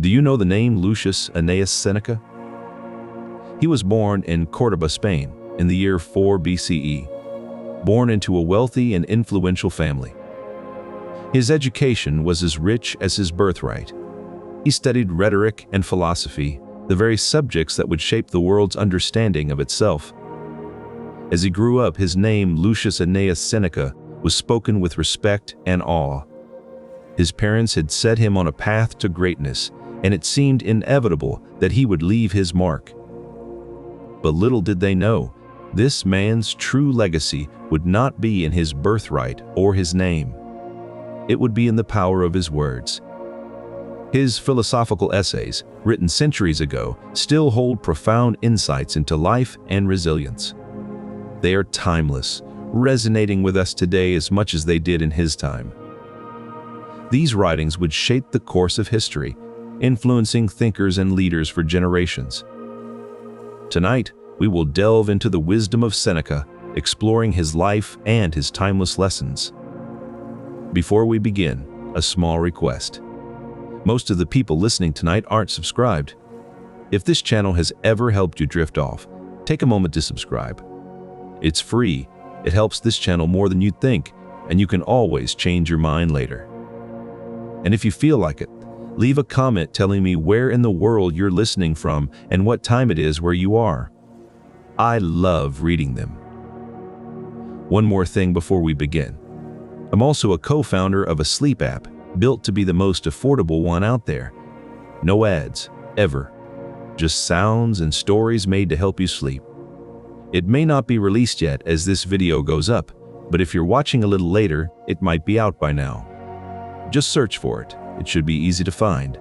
Do you know the name Lucius Annaeus Seneca? He was born in Cordoba, Spain, in the year 4 BCE, born into a wealthy and influential family. His education was as rich as his birthright. He studied rhetoric and philosophy, the very subjects that would shape the world's understanding of itself. As he grew up, his name, Lucius Annaeus Seneca, was spoken with respect and awe. His parents had set him on a path to greatness, and it seemed inevitable that he would leave his mark. But little did they know, this man's true legacy would not be in his birthright or his name. It would be in the power of his words. His philosophical essays, written centuries ago, still hold profound insights into life and resilience. They are timeless, resonating with us today as much as they did in his time. These writings would shape the course of history, influencing thinkers and leaders for generations. Tonight, we will delve into the wisdom of Seneca, exploring his life and his timeless lessons. Before we begin, a small request. Most of the people listening tonight aren't subscribed. If this channel has ever helped you drift off, take a moment to subscribe. It's free, it helps this channel more than you'd think, and you can always change your mind later. And if you feel like it, leave a comment telling me where in the world you're listening from and what time it is where you are. I love reading them. One more thing before we begin. I'm also a co-founder of a sleep app built to be the most affordable one out there. No ads, ever. Just sounds and stories made to help you sleep. It may not be released yet as this video goes up, but if you're watching a little later, it might be out by now. Just search for it. It should be easy to find.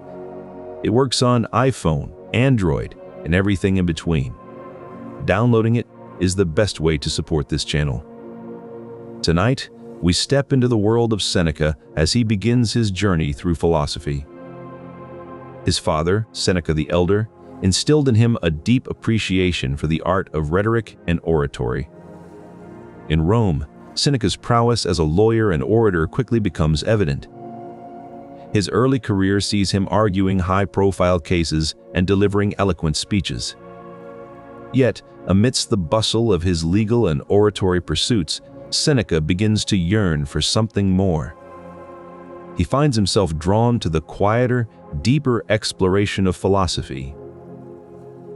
It works on iPhone, Android, and everything in between. Downloading it is the best way to support this channel. Tonight, we step into the world of Seneca as he begins his journey through philosophy. His father, Seneca the Elder, instilled in him a deep appreciation for the art of rhetoric and oratory. In Rome, Seneca's prowess as a lawyer and orator quickly becomes evident. His early career sees him arguing high-profile cases and delivering eloquent speeches. Yet, amidst the bustle of his legal and oratory pursuits, Seneca begins to yearn for something more. He finds himself drawn to the quieter, deeper exploration of philosophy.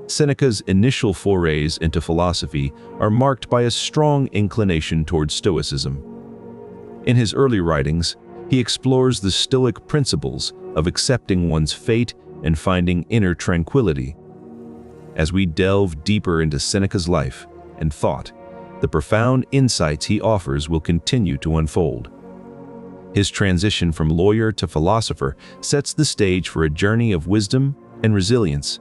Seneca's initial forays into philosophy are marked by a strong inclination towards Stoicism. In his early writings, he explores the Stoic principles of accepting one's fate and finding inner tranquility. As we delve deeper into Seneca's life and thought, the profound insights he offers will continue to unfold. His transition from lawyer to philosopher sets the stage for a journey of wisdom and resilience.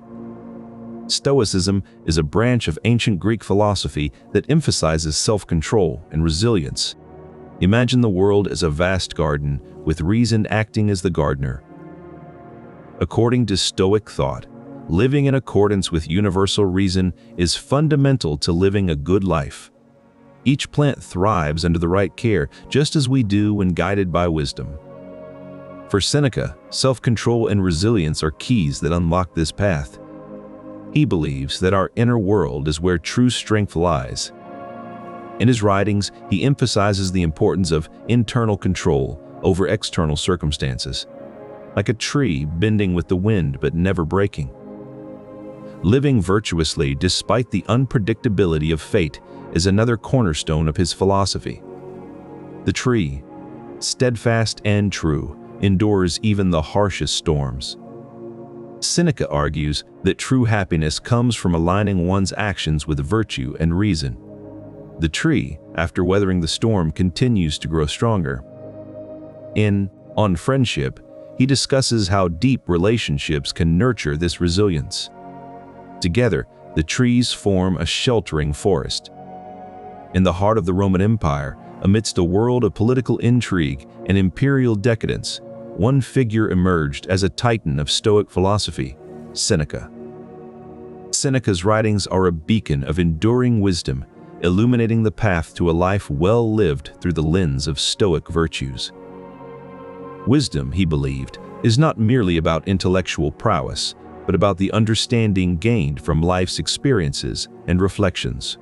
Stoicism is a branch of ancient Greek philosophy that emphasizes self-control and resilience. Imagine the world as a vast garden, with reason acting as the gardener. According to Stoic thought, living in accordance with universal reason is fundamental to living a good life. Each plant thrives under the right care, just as we do when guided by wisdom. For Seneca, self-control and resilience are keys that unlock this path. He believes that our inner world is where true strength lies. In his writings, he emphasizes the importance of internal control over external circumstances, like a tree bending with the wind but never breaking. Living virtuously despite the unpredictability of fate is another cornerstone of his philosophy. The tree, steadfast and true, endures even the harshest storms. Seneca argues that true happiness comes from aligning one's actions with virtue and reason. The tree, after weathering the storm, continues to grow stronger. On Friendship, he discusses how deep relationships can nurture this resilience. Together, the trees form a sheltering forest. In the heart of the Roman Empire, amidst a world of political intrigue and imperial decadence, one figure emerged as a titan of Stoic philosophy, Seneca. Seneca's writings are a beacon of enduring wisdom, illuminating the path to a life well lived through the lens of Stoic virtues. Wisdom, he believed, is not merely about intellectual prowess, but about the understanding gained from life's experiences and reflections.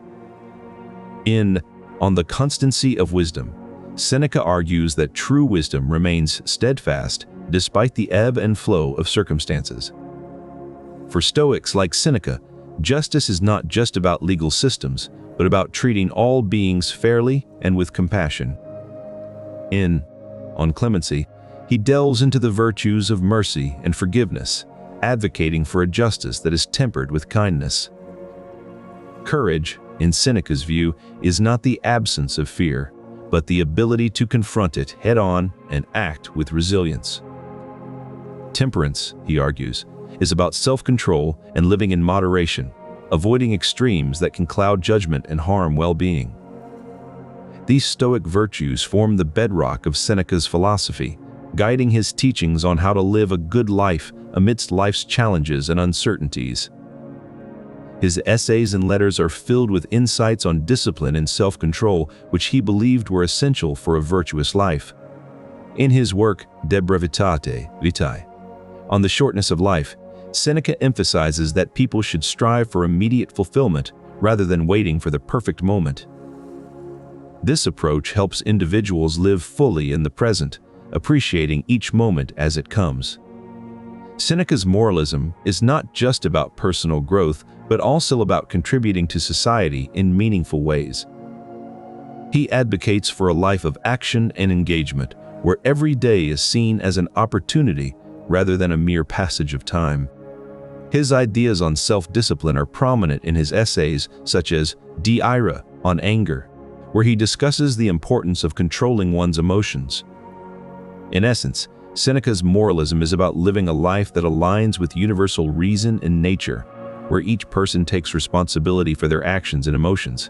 In On the Constancy of Wisdom, Seneca argues that true wisdom remains steadfast despite the ebb and flow of circumstances. For Stoics like Seneca, justice is not just about legal systems, but about treating all beings fairly and with compassion. On Clemency, he delves into the virtues of mercy and forgiveness, advocating for a justice that is tempered with kindness. Courage, in Seneca's view, is not the absence of fear, but the ability to confront it head-on and act with resilience. Temperance, he argues, is about self-control and living in moderation, avoiding extremes that can cloud judgment and harm well-being. These Stoic virtues form the bedrock of Seneca's philosophy, guiding his teachings on how to live a good life amidst life's challenges and uncertainties. His essays and letters are filled with insights on discipline and self-control, which he believed were essential for a virtuous life. In his work, De Brevitate, Vitae, on the shortness of life, Seneca emphasizes that people should strive for immediate fulfillment rather than waiting for the perfect moment. This approach helps individuals live fully in the present, appreciating each moment as it comes. Seneca's moralism is not just about personal growth, but also about contributing to society in meaningful ways. He advocates for a life of action and engagement, where every day is seen as an opportunity rather than a mere passage of time. His ideas on self-discipline are prominent in his essays such as De Ira, on anger, where he discusses the importance of controlling one's emotions. In essence, Seneca's moralism is about living a life that aligns with universal reason and nature, where each person takes responsibility for their actions and emotions.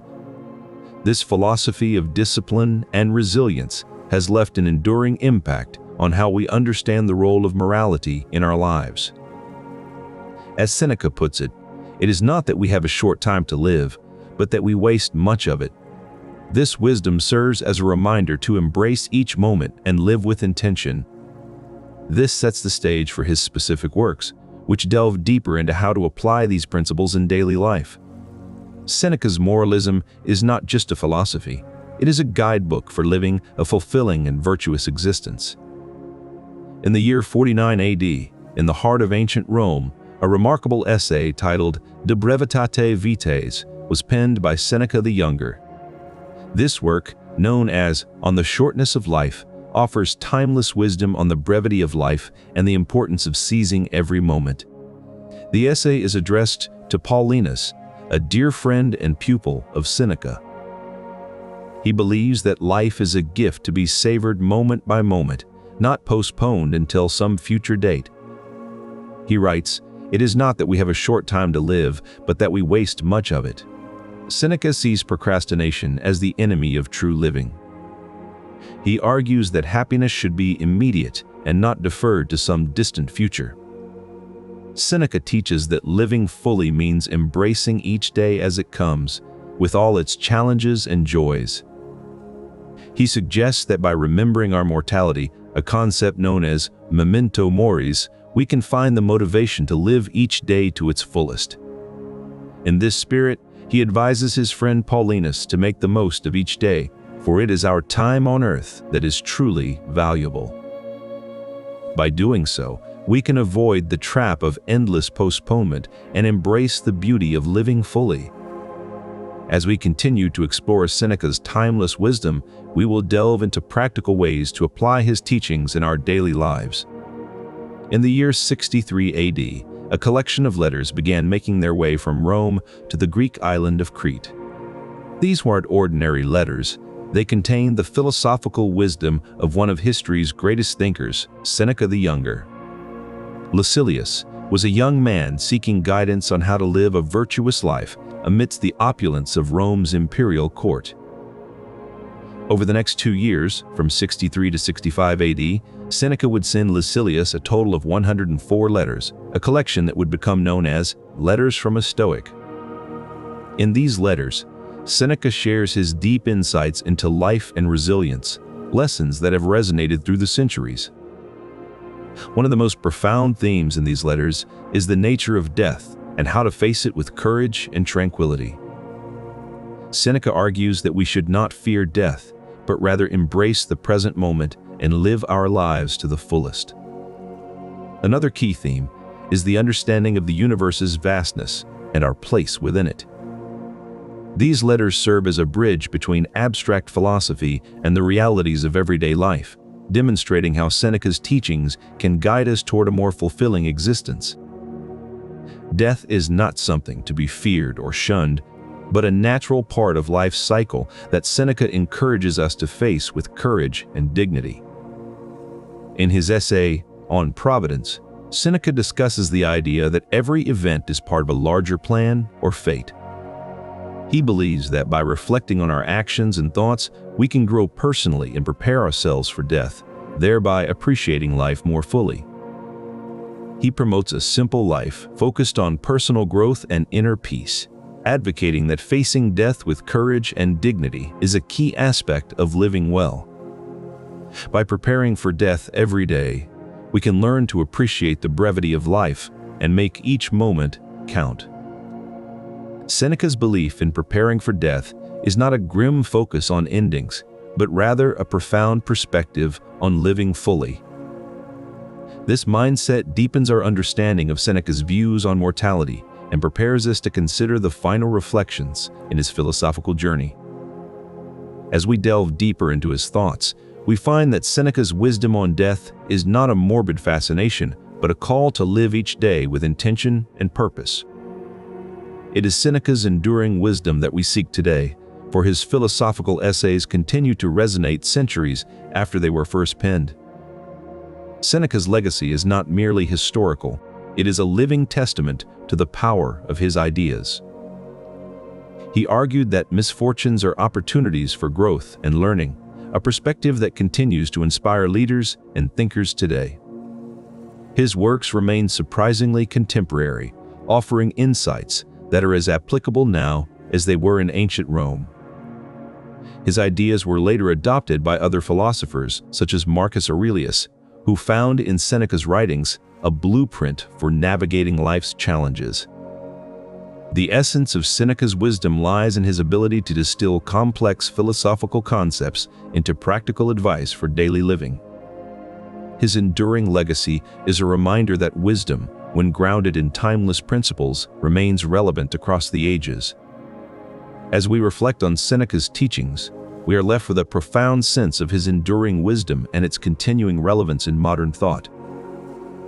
This philosophy of discipline and resilience has left an enduring impact on how we understand the role of morality in our lives. As Seneca puts it, it is not that we have a short time to live, but that we waste much of it. This wisdom serves as a reminder to embrace each moment and live with intention. This sets the stage for his specific works, which delve deeper into how to apply these principles in daily life. Seneca's moralism is not just a philosophy, it is a guidebook for living a fulfilling and virtuous existence. In the year 49 AD, in the heart of ancient Rome, a remarkable essay titled De Brevitate Vitae was penned by Seneca the Younger. This work, known as On the Shortness of Life, offers timeless wisdom on the brevity of life and the importance of seizing every moment. The essay is addressed to Paulinus, a dear friend and pupil of Seneca. He believes that life is a gift to be savored moment by moment, not postponed until some future date. He writes, "It is not that we have a short time to live, but that we waste much of it." Seneca sees procrastination as the enemy of true living. He argues that happiness should be immediate and not deferred to some distant future. Seneca teaches that living fully means embracing each day as it comes, with all its challenges and joys. He suggests that by remembering our mortality, a concept known as memento moris, we can find the motivation to live each day to its fullest. In this spirit, he advises his friend Paulinus to make the most of each day, for it is our time on earth that is truly valuable. By doing so, we can avoid the trap of endless postponement and embrace the beauty of living fully. As we continue to explore Seneca's timeless wisdom, we will delve into practical ways to apply his teachings in our daily lives. In the year 63 AD, a collection of letters began making their way from Rome to the Greek island of Crete. These weren't ordinary letters. They contained the philosophical wisdom of one of history's greatest thinkers, Seneca the Younger. Lucilius was a young man seeking guidance on how to live a virtuous life amidst the opulence of Rome's imperial court. Over the next 2 years, from 63 to 65 AD, Seneca would send Lucilius a total of 104 letters, a collection that would become known as Letters from a Stoic. In these letters, Seneca shares his deep insights into life and resilience, lessons that have resonated through the centuries. One of the most profound themes in these letters is the nature of death and how to face it with courage and tranquility. Seneca argues that we should not fear death, but rather embrace the present moment and live our lives to the fullest. Another key theme is the understanding of the universe's vastness and our place within it. These letters serve as a bridge between abstract philosophy and the realities of everyday life, demonstrating how Seneca's teachings can guide us toward a more fulfilling existence. Death is not something to be feared or shunned, but a natural part of life's cycle that Seneca encourages us to face with courage and dignity. In his essay on Providence, Seneca discusses the idea that every event is part of a larger plan or fate. He believes that by reflecting on our actions and thoughts, we can grow personally and prepare ourselves for death, thereby appreciating life more fully. He promotes a simple life focused on personal growth and inner peace, advocating that facing death with courage and dignity is a key aspect of living well. By preparing for death every day, we can learn to appreciate the brevity of life and make each moment count. Seneca's belief in preparing for death is not a grim focus on endings, but rather a profound perspective on living fully. This mindset deepens our understanding of Seneca's views on mortality and prepares us to consider the final reflections in his philosophical journey. As we delve deeper into his thoughts, we find that Seneca's wisdom on death is not a morbid fascination, but a call to live each day with intention and purpose. It is Seneca's enduring wisdom that we seek today, for his philosophical essays continue to resonate centuries after they were first penned. Seneca's legacy is not merely historical, it is a living testament to the power of his ideas. He argued that misfortunes are opportunities for growth and learning, a perspective that continues to inspire leaders and thinkers today. His works remain surprisingly contemporary, offering insights that are as applicable now as they were in ancient Rome. His ideas were later adopted by other philosophers, such as Marcus Aurelius, who found in Seneca's writings a blueprint for navigating life's challenges. The essence of Seneca's wisdom lies in his ability to distill complex philosophical concepts into practical advice for daily living. His enduring legacy is a reminder that wisdom, when grounded in timeless principles, remains relevant across the ages. As we reflect on Seneca's teachings, we are left with a profound sense of his enduring wisdom and its continuing relevance in modern thought.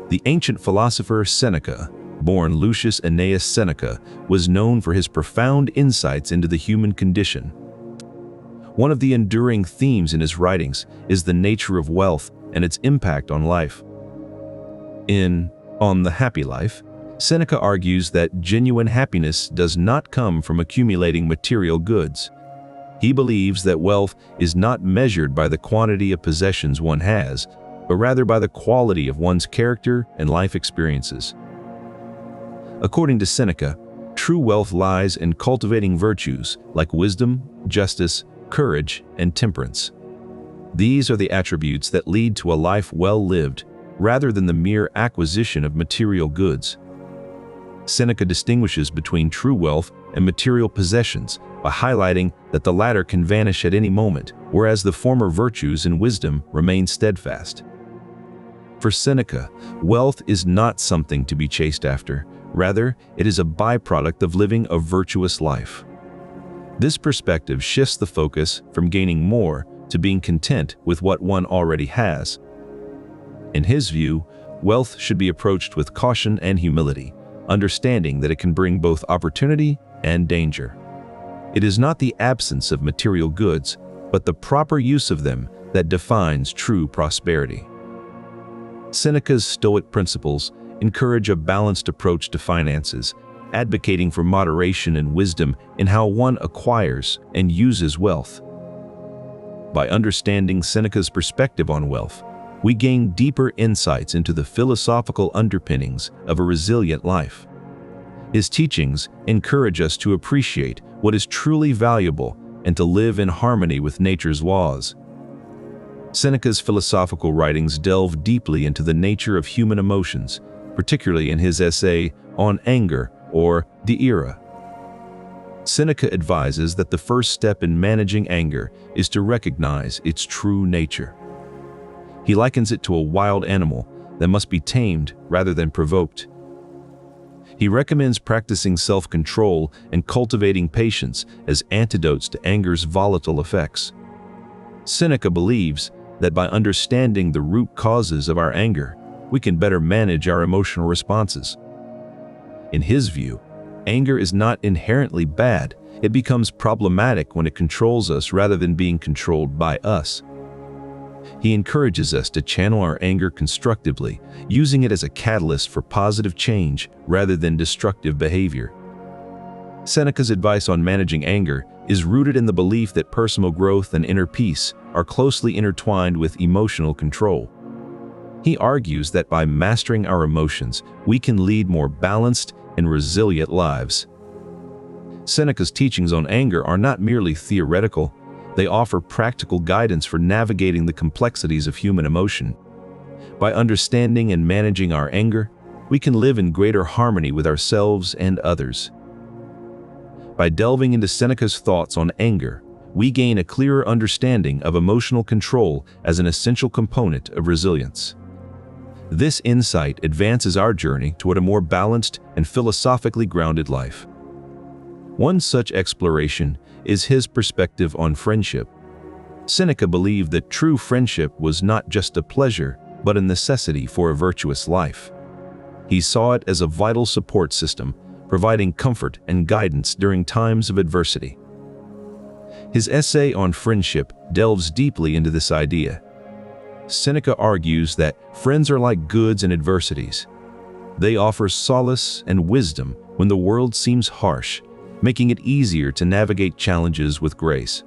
The ancient philosopher Seneca, born Lucius Annaeus Seneca, was known for his profound insights into the human condition. One of the enduring themes in his writings is the nature of wealth and its impact on life. In On the Happy Life, Seneca argues that genuine happiness does not come from accumulating material goods. He believes that wealth is not measured by the quantity of possessions one has, but rather by the quality of one's character and life experiences. According to Seneca, true wealth lies in cultivating virtues like wisdom, justice, courage, and temperance. These are the attributes that lead to a life well lived, rather than the mere acquisition of material goods. Seneca distinguishes between true wealth and material possessions by highlighting that the latter can vanish at any moment, whereas the former virtues and wisdom remain steadfast. For Seneca, wealth is not something to be chased after. Rather, it is a byproduct of living a virtuous life. This perspective shifts the focus from gaining more to being content with what one already has. In his view, wealth should be approached with caution and humility, understanding that it can bring both opportunity and danger. It is not the absence of material goods, but the proper use of them that defines true prosperity. Seneca's Stoic principles encourage a balanced approach to finances, advocating for moderation and wisdom in how one acquires and uses wealth. By understanding Seneca's perspective on wealth, we gain deeper insights into the philosophical underpinnings of a resilient life. His teachings encourage us to appreciate what is truly valuable and to live in harmony with nature's laws. Seneca's philosophical writings delve deeply into the nature of human emotions, particularly in his essay on anger, or the Ira. Seneca advises that the first step in managing anger is to recognize its true nature. He likens it to a wild animal that must be tamed rather than provoked. He recommends practicing self-control and cultivating patience as antidotes to anger's volatile effects. Seneca believes that by understanding the root causes of our anger, we can better manage our emotional responses. In his view, anger is not inherently bad. It becomes problematic when it controls us rather than being controlled by us. He encourages us to channel our anger constructively, using it as a catalyst for positive change rather than destructive behavior. Seneca's advice on managing anger is rooted in the belief that personal growth and inner peace are closely intertwined with emotional control. He argues that by mastering our emotions, we can lead more balanced and resilient lives. Seneca's teachings on anger are not merely theoretical. They offer practical guidance for navigating the complexities of human emotion. By understanding and managing our anger, we can live in greater harmony with ourselves and others. By delving into Seneca's thoughts on anger, we gain a clearer understanding of emotional control as an essential component of resilience. This insight advances our journey toward a more balanced and philosophically grounded life. One such exploration is his perspective on friendship. Seneca believed that true friendship was not just a pleasure, but a necessity for a virtuous life. He saw it as a vital support system, providing comfort and guidance during times of adversity. His essay on friendship delves deeply into this idea. Seneca argues that friends are like goods in adversities. They offer solace and wisdom when the world seems harsh, making it easier to navigate challenges with grace.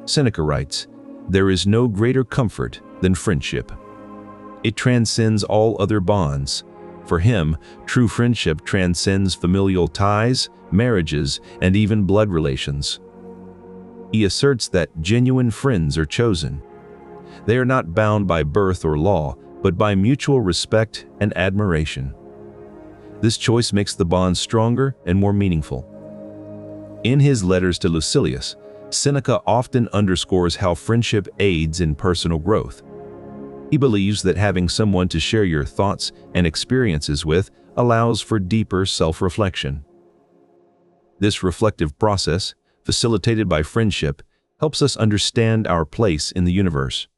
Seneca writes, "There is no greater comfort than friendship. It transcends all other bonds. For him, true friendship transcends familial ties, marriages, and even blood relations." He asserts that genuine friends are chosen. They are not bound by birth or law, but by mutual respect and admiration. This choice makes the bond stronger and more meaningful. In his letters to Lucilius, Seneca often underscores how friendship aids in personal growth. He believes that having someone to share your thoughts and experiences with allows for deeper self-reflection. This reflective process, facilitated by friendship, helps us understand our place in the universe.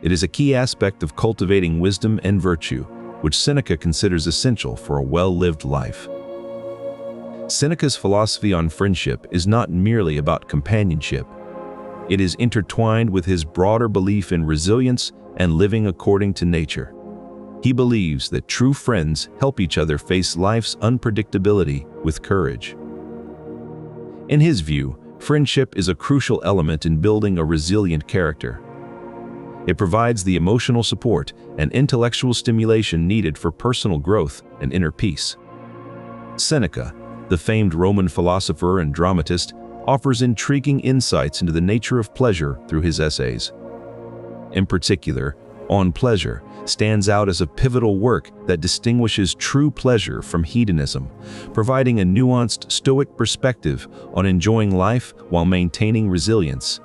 It is a key aspect of cultivating wisdom and virtue, which Seneca considers essential for a well-lived life. Seneca's philosophy on friendship is not merely about companionship. It is intertwined with his broader belief in resilience and living according to nature. He believes that true friends help each other face life's unpredictability with courage. In his view, friendship is a crucial element in building a resilient character. It provides the emotional support and intellectual stimulation needed for personal growth and inner peace. Seneca, the famed Roman philosopher and dramatist, offers intriguing insights into the nature of pleasure through his essays. In particular, On Pleasure stands out as a pivotal work that distinguishes true pleasure from hedonism, providing a nuanced Stoic perspective on enjoying life while maintaining resilience.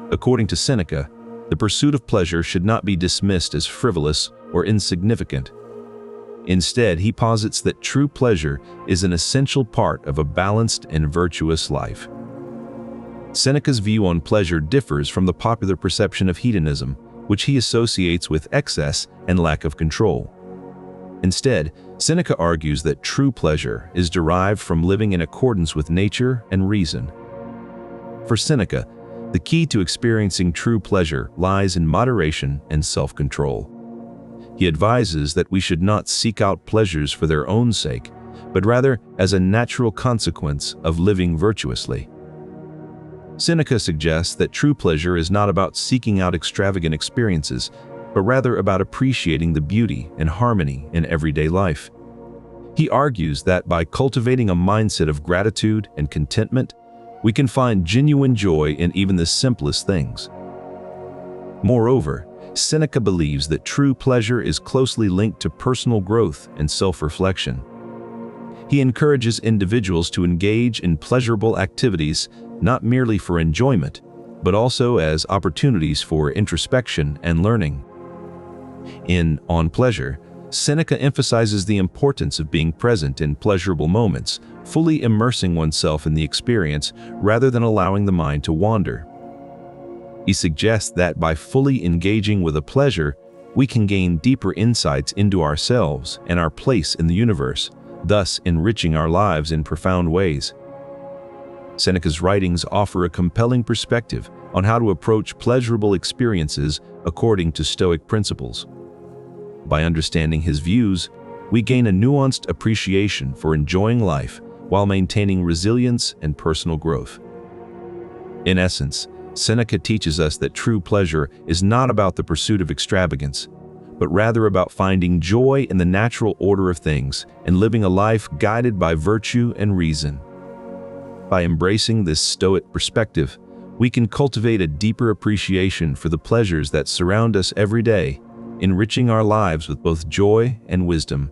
According to Seneca, the pursuit of pleasure should not be dismissed as frivolous or insignificant. Instead, he posits that true pleasure is an essential part of a balanced and virtuous life. Seneca's view on pleasure differs from the popular perception of hedonism, which he associates with excess and lack of control. Instead, Seneca argues that true pleasure is derived from living in accordance with nature and reason. For Seneca, the key to experiencing true pleasure lies in moderation and self-control. He advises that we should not seek out pleasures for their own sake, but rather as a natural consequence of living virtuously. Seneca suggests that true pleasure is not about seeking out extravagant experiences, but rather about appreciating the beauty and harmony in everyday life. He argues that by cultivating a mindset of gratitude and contentment, we can find genuine joy in even the simplest things. Moreover, Seneca believes that true pleasure is closely linked to personal growth and self-reflection. He encourages individuals to engage in pleasurable activities not merely for enjoyment, but also as opportunities for introspection and learning. In On Pleasure, Seneca emphasizes the importance of being present in pleasurable moments, fully immersing oneself in the experience rather than allowing the mind to wander. He suggests that by fully engaging with a pleasure, we can gain deeper insights into ourselves and our place in the universe, thus enriching our lives in profound ways. Seneca's writings offer a compelling perspective on how to approach pleasurable experiences according to Stoic principles. By understanding his views, we gain a nuanced appreciation for enjoying life while maintaining resilience and personal growth. In essence, Seneca teaches us that true pleasure is not about the pursuit of extravagance, but rather about finding joy in the natural order of things and living a life guided by virtue and reason. By embracing this Stoic perspective, we can cultivate a deeper appreciation for the pleasures that surround us every day, enriching our lives with both joy and wisdom.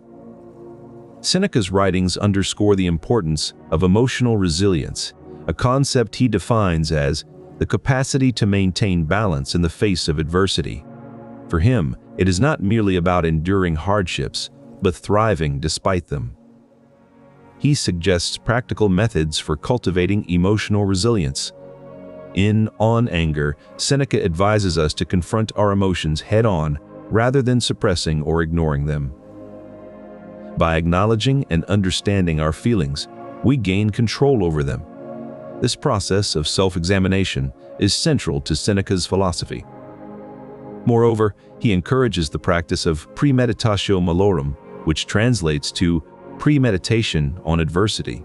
Seneca's writings underscore the importance of emotional resilience, a concept he defines as the capacity to maintain balance in the face of adversity. For him, it is not merely about enduring hardships, but thriving despite them. He suggests practical methods for cultivating emotional resilience. In On Anger, Seneca advises us to confront our emotions head-on rather than suppressing or ignoring them. By acknowledging and understanding our feelings, we gain control over them. This process of self-examination is central to Seneca's philosophy. Moreover, he encourages the practice of premeditatio malorum, which translates to premeditation on adversity.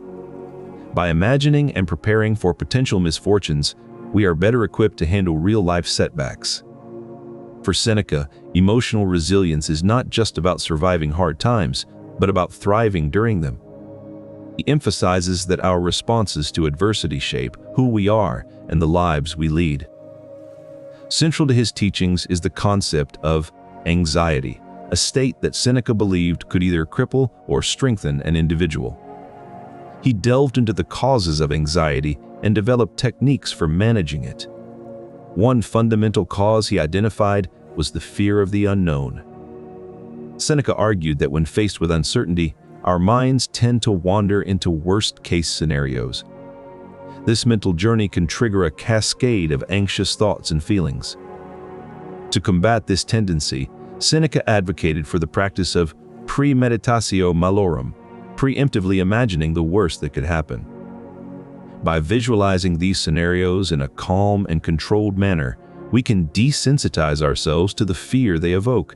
By imagining and preparing for potential misfortunes, we are better equipped to handle real-life setbacks. For Seneca, emotional resilience is not just about surviving hard times, but about thriving during them. He emphasizes that our responses to adversity shape who we are and the lives we lead. Central to his teachings is the concept of anxiety, a state that Seneca believed could either cripple or strengthen an individual. He delved into the causes of anxiety and developed techniques for managing it. One fundamental cause he identified was the fear of the unknown. Seneca argued that when faced with uncertainty, our minds tend to wander into worst-case scenarios. This mental journey can trigger a cascade of anxious thoughts and feelings. To combat this tendency, Seneca advocated for the practice of premeditatio malorum, preemptively imagining the worst that could happen. By visualizing these scenarios in a calm and controlled manner, we can desensitize ourselves to the fear they evoke.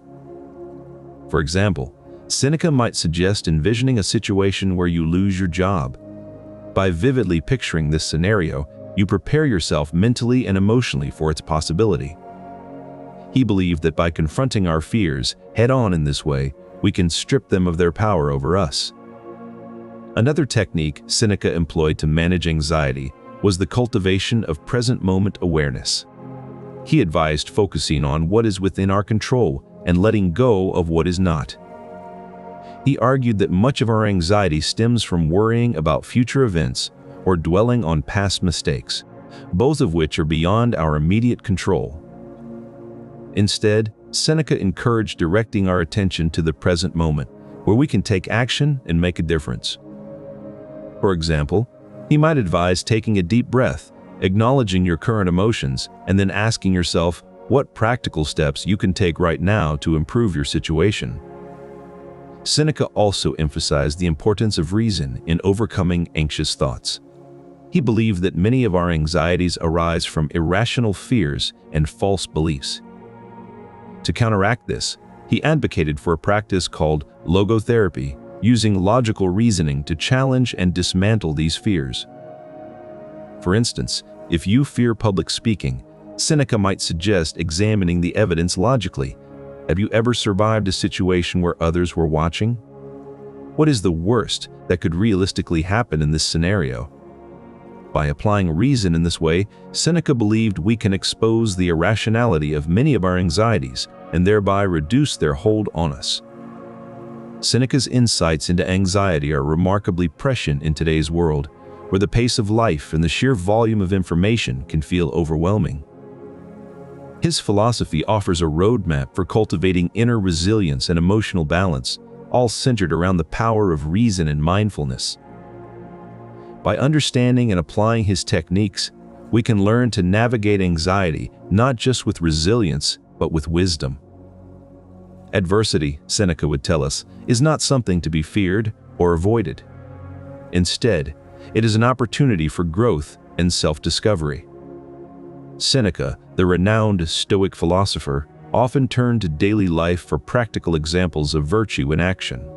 For example, Seneca might suggest envisioning a situation where you lose your job. By vividly picturing this scenario, you prepare yourself mentally and emotionally for its possibility. He believed that by confronting our fears head-on in this way, we can strip them of their power over us. Another technique Seneca employed to manage anxiety was the cultivation of present-moment awareness. He advised focusing on what is within our control and letting go of what is not. He argued that much of our anxiety stems from worrying about future events or dwelling on past mistakes, both of which are beyond our immediate control. Instead, Seneca encouraged directing our attention to the present moment, where we can take action and make a difference. For example, he might advise taking a deep breath, acknowledging your current emotions, and then asking yourself what practical steps you can take right now to improve your situation. Seneca also emphasized the importance of reason in overcoming anxious thoughts. He believed that many of our anxieties arise from irrational fears and false beliefs. To counteract this, he advocated for a practice called logotherapy, using logical reasoning to challenge and dismantle these fears. For instance, if you fear public speaking, Seneca might suggest examining the evidence logically. Have you ever survived a situation where others were watching? What is the worst that could realistically happen in this scenario? By applying reason in this way, Seneca believed we can expose the irrationality of many of our anxieties and thereby reduce their hold on us. Seneca's insights into anxiety are remarkably prescient in today's world, where the pace of life and the sheer volume of information can feel overwhelming. His philosophy offers a roadmap for cultivating inner resilience and emotional balance, all centered around the power of reason and mindfulness. By understanding and applying his techniques, we can learn to navigate anxiety not just with resilience, but with wisdom. Adversity, Seneca would tell us, is not something to be feared or avoided. Instead, it is an opportunity for growth and self-discovery. Seneca, the renowned Stoic philosopher, often turned to daily life for practical examples of virtue in action.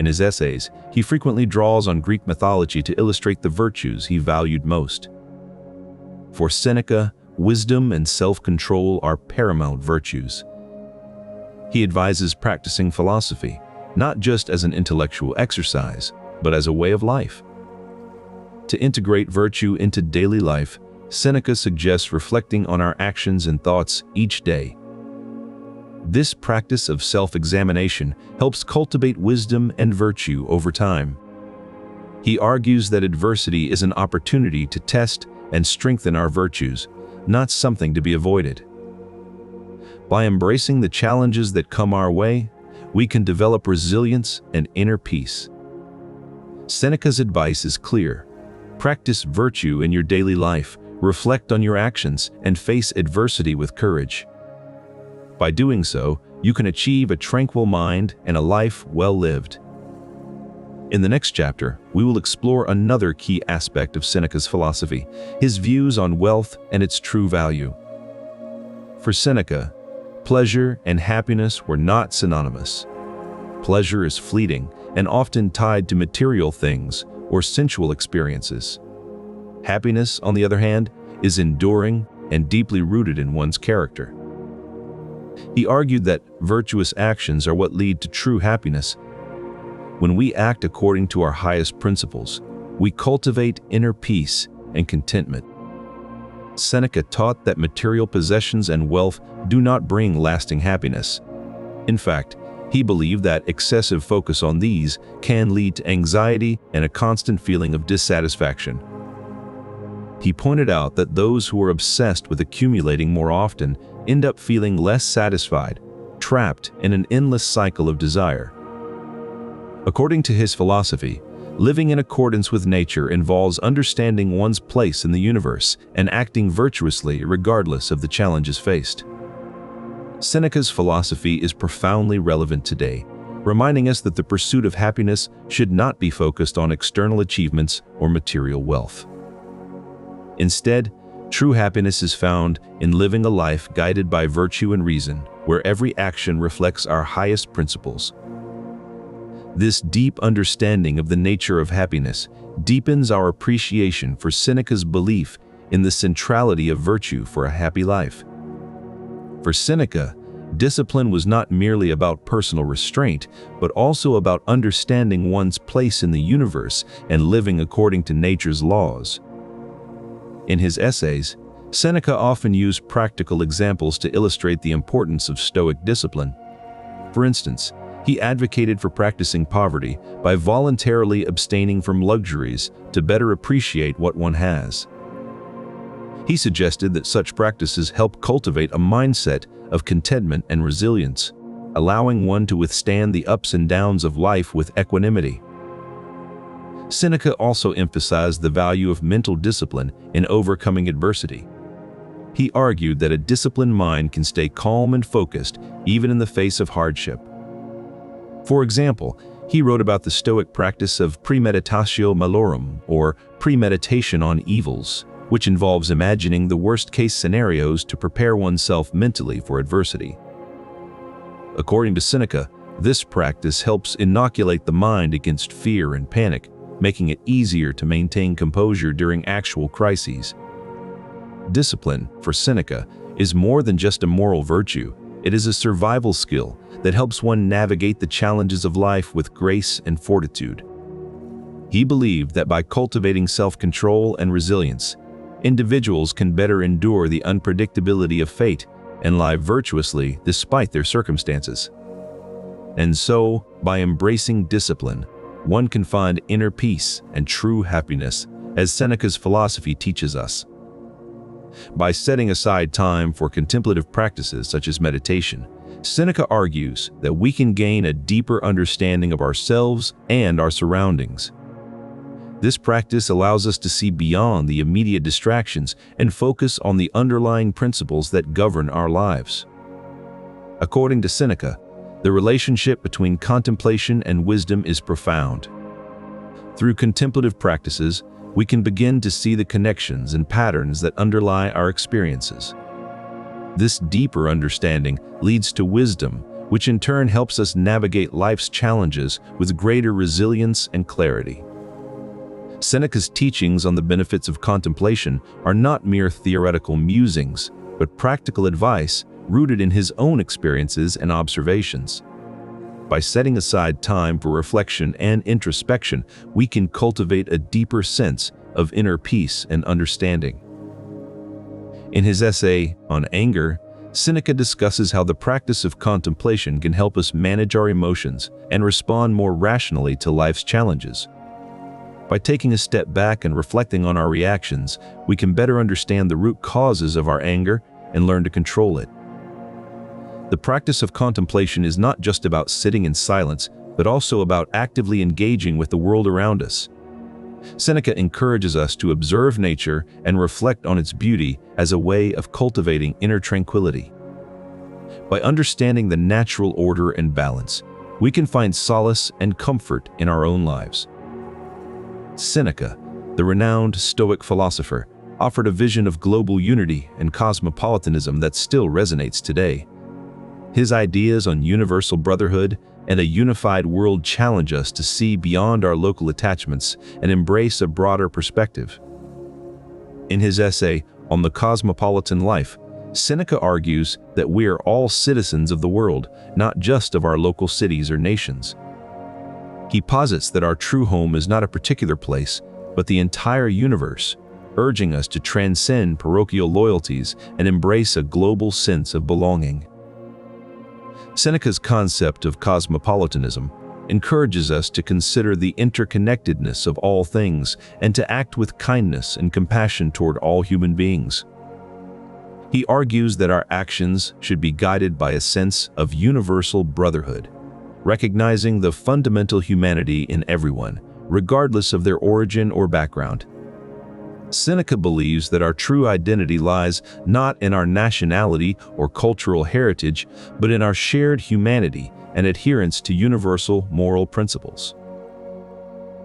In his essays, he frequently draws on Greek mythology to illustrate the virtues he valued most. For Seneca, wisdom and self-control are paramount virtues. He advises practicing philosophy, not just as an intellectual exercise, but as a way of life. To integrate virtue into daily life, Seneca suggests reflecting on our actions and thoughts each day. This practice of self-examination helps cultivate wisdom and virtue over time. He argues that adversity is an opportunity to test and strengthen our virtues, not something to be avoided. By embracing the challenges that come our way, we can develop resilience and inner peace. Seneca's advice is clear. Practice virtue in your daily life, reflect on your actions, and face adversity with courage. By doing so, you can achieve a tranquil mind and a life well lived. In the next chapter, we will explore another key aspect of Seneca's philosophy, his views on wealth and its true value. For Seneca, pleasure and happiness were not synonymous. Pleasure is fleeting and often tied to material things or sensual experiences. Happiness, on the other hand, is enduring and deeply rooted in one's character. He argued that virtuous actions are what lead to true happiness. When we act according to our highest principles, we cultivate inner peace and contentment. Seneca taught that material possessions and wealth do not bring lasting happiness. In fact, he believed that excessive focus on these can lead to anxiety and a constant feeling of dissatisfaction. He pointed out that those who are obsessed with accumulating more often end up feeling less satisfied, trapped in an endless cycle of desire. According to his philosophy, living in accordance with nature involves understanding one's place in the universe and acting virtuously regardless of the challenges faced. Seneca's philosophy is profoundly relevant today, reminding us that the pursuit of happiness should not be focused on external achievements or material wealth. Instead, true happiness is found in living a life guided by virtue and reason, where every action reflects our highest principles. This deep understanding of the nature of happiness deepens our appreciation for Seneca's belief in the centrality of virtue for a happy life. For Seneca, discipline was not merely about personal restraint, but also about understanding one's place in the universe and living according to nature's laws. In his essays, Seneca often used practical examples to illustrate the importance of Stoic discipline. For instance, he advocated for practicing poverty by voluntarily abstaining from luxuries to better appreciate what one has. He suggested that such practices help cultivate a mindset of contentment and resilience, allowing one to withstand the ups and downs of life with equanimity. Seneca also emphasized the value of mental discipline in overcoming adversity. He argued that a disciplined mind can stay calm and focused even in the face of hardship. For example, he wrote about the Stoic practice of premeditatio malorum, or premeditation on evils, which involves imagining the worst-case scenarios to prepare oneself mentally for adversity. According to Seneca, this practice helps inoculate the mind against fear and panic, making it easier to maintain composure during actual crises. Discipline, for Seneca, is more than just a moral virtue. It is a survival skill that helps one navigate the challenges of life with grace and fortitude. He believed that by cultivating self-control and resilience, individuals can better endure the unpredictability of fate and live virtuously despite their circumstances. And so, by embracing discipline, one can find inner peace and true happiness, as Seneca's philosophy teaches us. By setting aside time for contemplative practices such as meditation, Seneca argues that we can gain a deeper understanding of ourselves and our surroundings. This practice allows us to see beyond the immediate distractions and focus on the underlying principles that govern our lives. According to Seneca, the relationship between contemplation and wisdom is profound. Through contemplative practices, we can begin to see the connections and patterns that underlie our experiences. This deeper understanding leads to wisdom, which in turn helps us navigate life's challenges with greater resilience and clarity. Seneca's teachings on the benefits of contemplation are not mere theoretical musings, but practical advice rooted in his own experiences and observations. By setting aside time for reflection and introspection, we can cultivate a deeper sense of inner peace and understanding. In his essay on anger, Seneca discusses how the practice of contemplation can help us manage our emotions and respond more rationally to life's challenges. By taking a step back and reflecting on our reactions, we can better understand the root causes of our anger and learn to control it. The practice of contemplation is not just about sitting in silence, but also about actively engaging with the world around us. Seneca encourages us to observe nature and reflect on its beauty as a way of cultivating inner tranquility. By understanding the natural order and balance, we can find solace and comfort in our own lives. Seneca, the renowned Stoic philosopher, offered a vision of global unity and cosmopolitanism that still resonates today. His ideas on universal brotherhood and a unified world challenge us to see beyond our local attachments and embrace a broader perspective. In his essay on the cosmopolitan life, Seneca argues that we are all citizens of the world, not just of our local cities or nations. He posits that our true home is not a particular place, but the entire universe, urging us to transcend parochial loyalties and embrace a global sense of belonging. Seneca's concept of cosmopolitanism encourages us to consider the interconnectedness of all things and to act with kindness and compassion toward all human beings. He argues that our actions should be guided by a sense of universal brotherhood, recognizing the fundamental humanity in everyone, regardless of their origin or background. Seneca believes that our true identity lies not in our nationality or cultural heritage, but in our shared humanity and adherence to universal moral principles.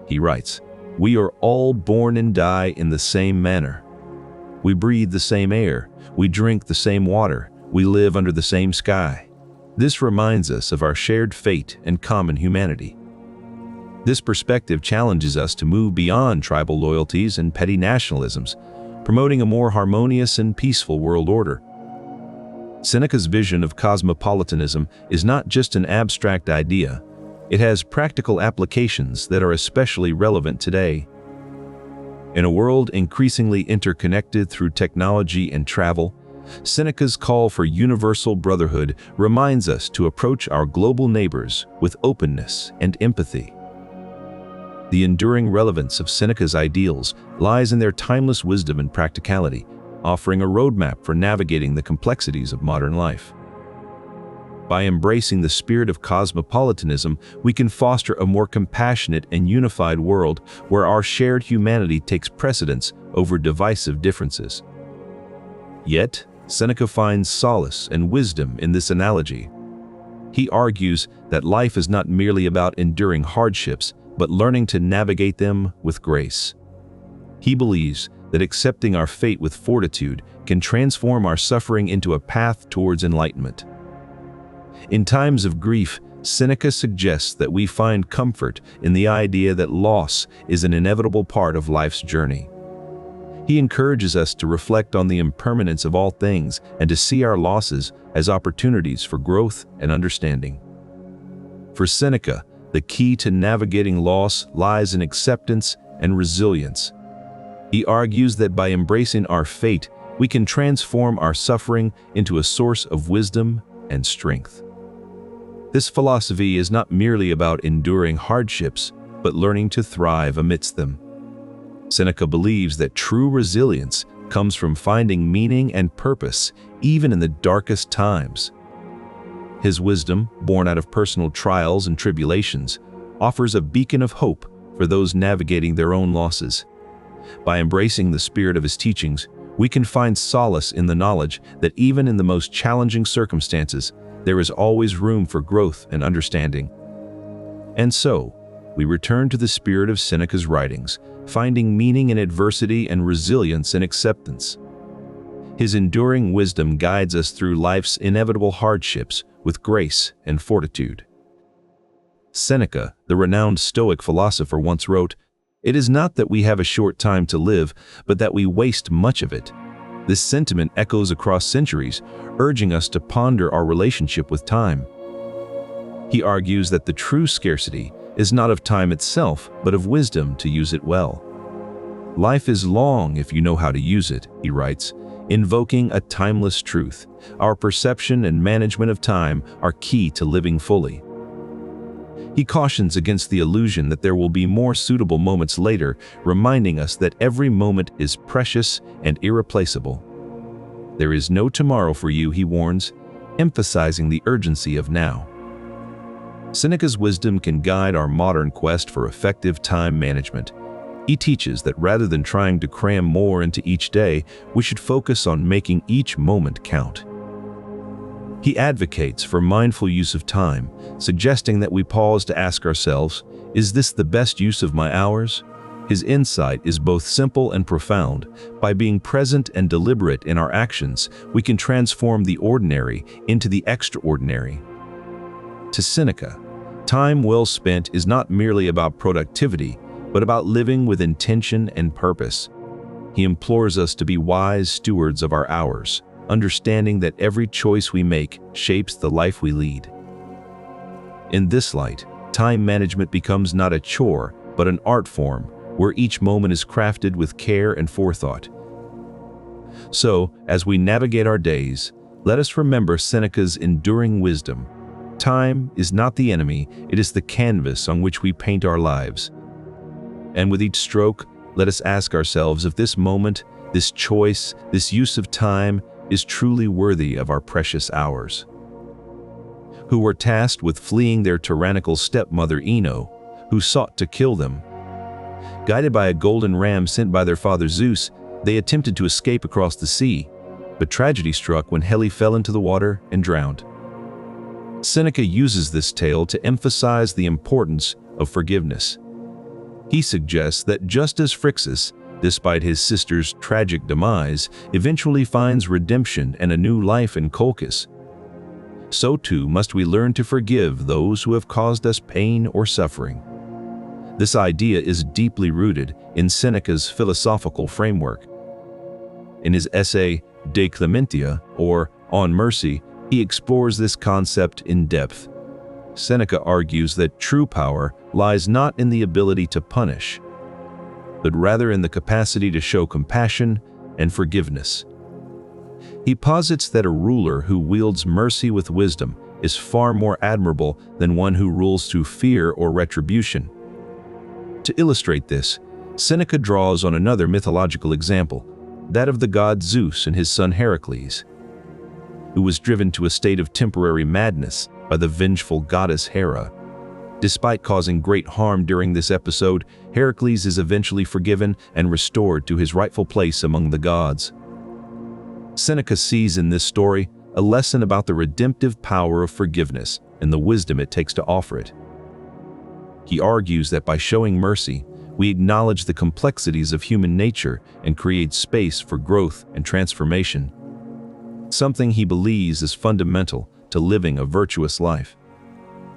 He writes, "We are all born and die in the same manner. We breathe the same air, we drink the same water, we live under the same sky." This reminds us of our shared fate and common humanity. This perspective challenges us to move beyond tribal loyalties and petty nationalisms, promoting a more harmonious and peaceful world order. Seneca's vision of cosmopolitanism is not just an abstract idea, it has practical applications that are especially relevant today. In a world increasingly interconnected through technology and travel, Seneca's call for universal brotherhood reminds us to approach our global neighbors with openness and empathy. The enduring relevance of Seneca's ideals lies in their timeless wisdom and practicality, offering a roadmap for navigating the complexities of modern life. By embracing the spirit of cosmopolitanism, we can foster a more compassionate and unified world where our shared humanity takes precedence over divisive differences. Yet, Seneca finds solace and wisdom in this analogy. He argues that life is not merely about enduring hardships, but learning to navigate them with grace. He believes that accepting our fate with fortitude can transform our suffering into a path towards enlightenment. In times of grief, Seneca suggests that we find comfort in the idea that loss is an inevitable part of life's journey. He encourages us to reflect on the impermanence of all things and to see our losses as opportunities for growth and understanding. For Seneca, the key to navigating loss lies in acceptance and resilience. He argues that by embracing our fate, we can transform our suffering into a source of wisdom and strength. This philosophy is not merely about enduring hardships, but learning to thrive amidst them. Seneca believes that true resilience comes from finding meaning and purpose even in the darkest times. His wisdom, born out of personal trials and tribulations, offers a beacon of hope for those navigating their own losses. By embracing the spirit of his teachings, we can find solace in the knowledge that even in the most challenging circumstances, there is always room for growth and understanding. And so, we return to the spirit of Seneca's writings, finding meaning in adversity and resilience in acceptance. His enduring wisdom guides us through life's inevitable hardships with grace and fortitude. Seneca, the renowned Stoic philosopher, once wrote, "It is not that we have a short time to live, but that we waste much of it." This sentiment echoes across centuries, urging us to ponder our relationship with time. He argues that the true scarcity is not of time itself, but of wisdom to use it well. "Life is long if you know how to use it," he writes, invoking a timeless truth. Our perception and management of time are key to living fully. He cautions against the illusion that there will be more suitable moments later, reminding us that every moment is precious and irreplaceable. There is no tomorrow for you, he warns, emphasizing the urgency of now. Seneca's wisdom can guide our modern quest for effective time management. He teaches that rather than trying to cram more into each day, we should focus on making each moment count. He advocates for mindful use of time, suggesting that we pause to ask ourselves, is this the best use of my hours? His insight is both simple and profound. By being present and deliberate in our actions, we can transform the ordinary into the extraordinary. To Seneca, time well spent is not merely about productivity, but about living with intention and purpose. He implores us to be wise stewards of our hours, understanding that every choice we make shapes the life we lead. In this light, time management becomes not a chore, but an art form, where each moment is crafted with care and forethought. So, as we navigate our days, let us remember Seneca's enduring wisdom. Time is not the enemy, it is the canvas on which we paint our lives. And with each stroke, let us ask ourselves if this moment, this choice, this use of time is truly worthy of our precious hours. Who were tasked with fleeing their tyrannical stepmother Ino, who sought to kill them. Guided by a golden ram sent by their father Zeus, they attempted to escape across the sea, but tragedy struck when Helle fell into the water and drowned. Seneca uses this tale to emphasize the importance of forgiveness. He suggests that just as Phrixus, despite his sister's tragic demise, eventually finds redemption and a new life in Colchis, so too must we learn to forgive those who have caused us pain or suffering. This idea is deeply rooted in Seneca's philosophical framework. In his essay, De Clementia, or On Mercy, he explores this concept in depth. Seneca argues that true power lies not in the ability to punish, but rather in the capacity to show compassion and forgiveness. He posits that a ruler who wields mercy with wisdom is far more admirable than one who rules through fear or retribution. To illustrate this, Seneca draws on another mythological example, that of the god Zeus and his son Heracles, who was driven to a state of temporary madness by the vengeful goddess Hera. Despite causing great harm during this episode, Heracles is eventually forgiven and restored to his rightful place among the gods. Seneca sees in this story a lesson about the redemptive power of forgiveness and the wisdom it takes to offer it. He argues that by showing mercy, we acknowledge the complexities of human nature and create space for growth and transformation, something he believes is fundamental to living a virtuous life.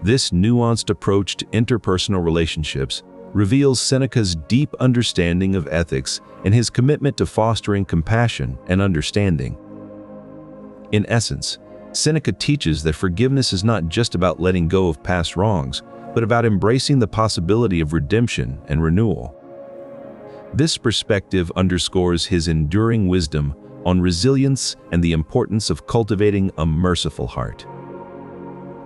This nuanced approach to interpersonal relationships reveals Seneca's deep understanding of ethics and his commitment to fostering compassion and understanding. In essence, Seneca teaches that forgiveness is not just about letting go of past wrongs, but about embracing the possibility of redemption and renewal. This perspective underscores his enduring wisdom on resilience and the importance of cultivating a merciful heart.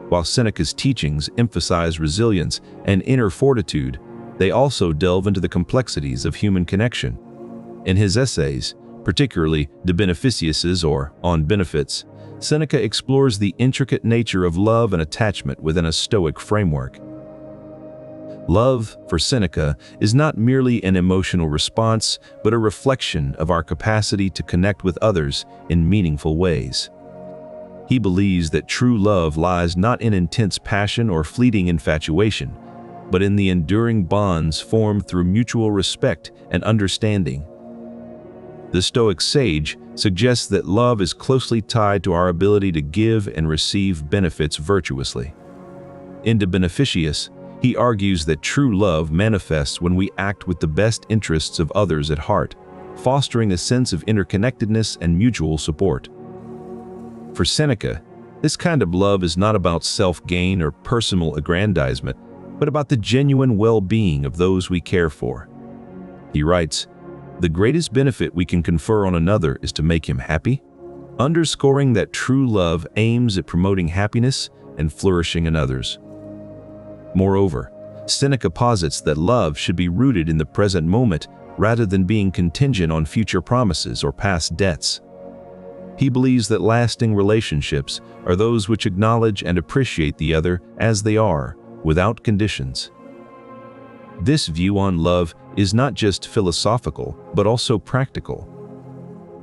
While Seneca's teachings emphasize resilience and inner fortitude, they also delve into the complexities of human connection. In his essays, particularly De Beneficiis or On Benefits, Seneca explores the intricate nature of love and attachment within a Stoic framework. Love, for Seneca, is not merely an emotional response, but a reflection of our capacity to connect with others in meaningful ways. He believes that true love lies not in intense passion or fleeting infatuation, but in the enduring bonds formed through mutual respect and understanding. The Stoic sage suggests that love is closely tied to our ability to give and receive benefits virtuously. In De Beneficiis, he argues that true love manifests when we act with the best interests of others at heart, fostering a sense of interconnectedness and mutual support. For Seneca, this kind of love is not about self-gain or personal aggrandizement, but about the genuine well-being of those we care for. He writes, "The greatest benefit we can confer on another is to make him happy," underscoring that true love aims at promoting happiness and flourishing in others. Moreover, Seneca posits that love should be rooted in the present moment rather than being contingent on future promises or past debts. He believes that lasting relationships are those which acknowledge and appreciate the other as they are, without conditions. This view on love is not just philosophical, but also practical.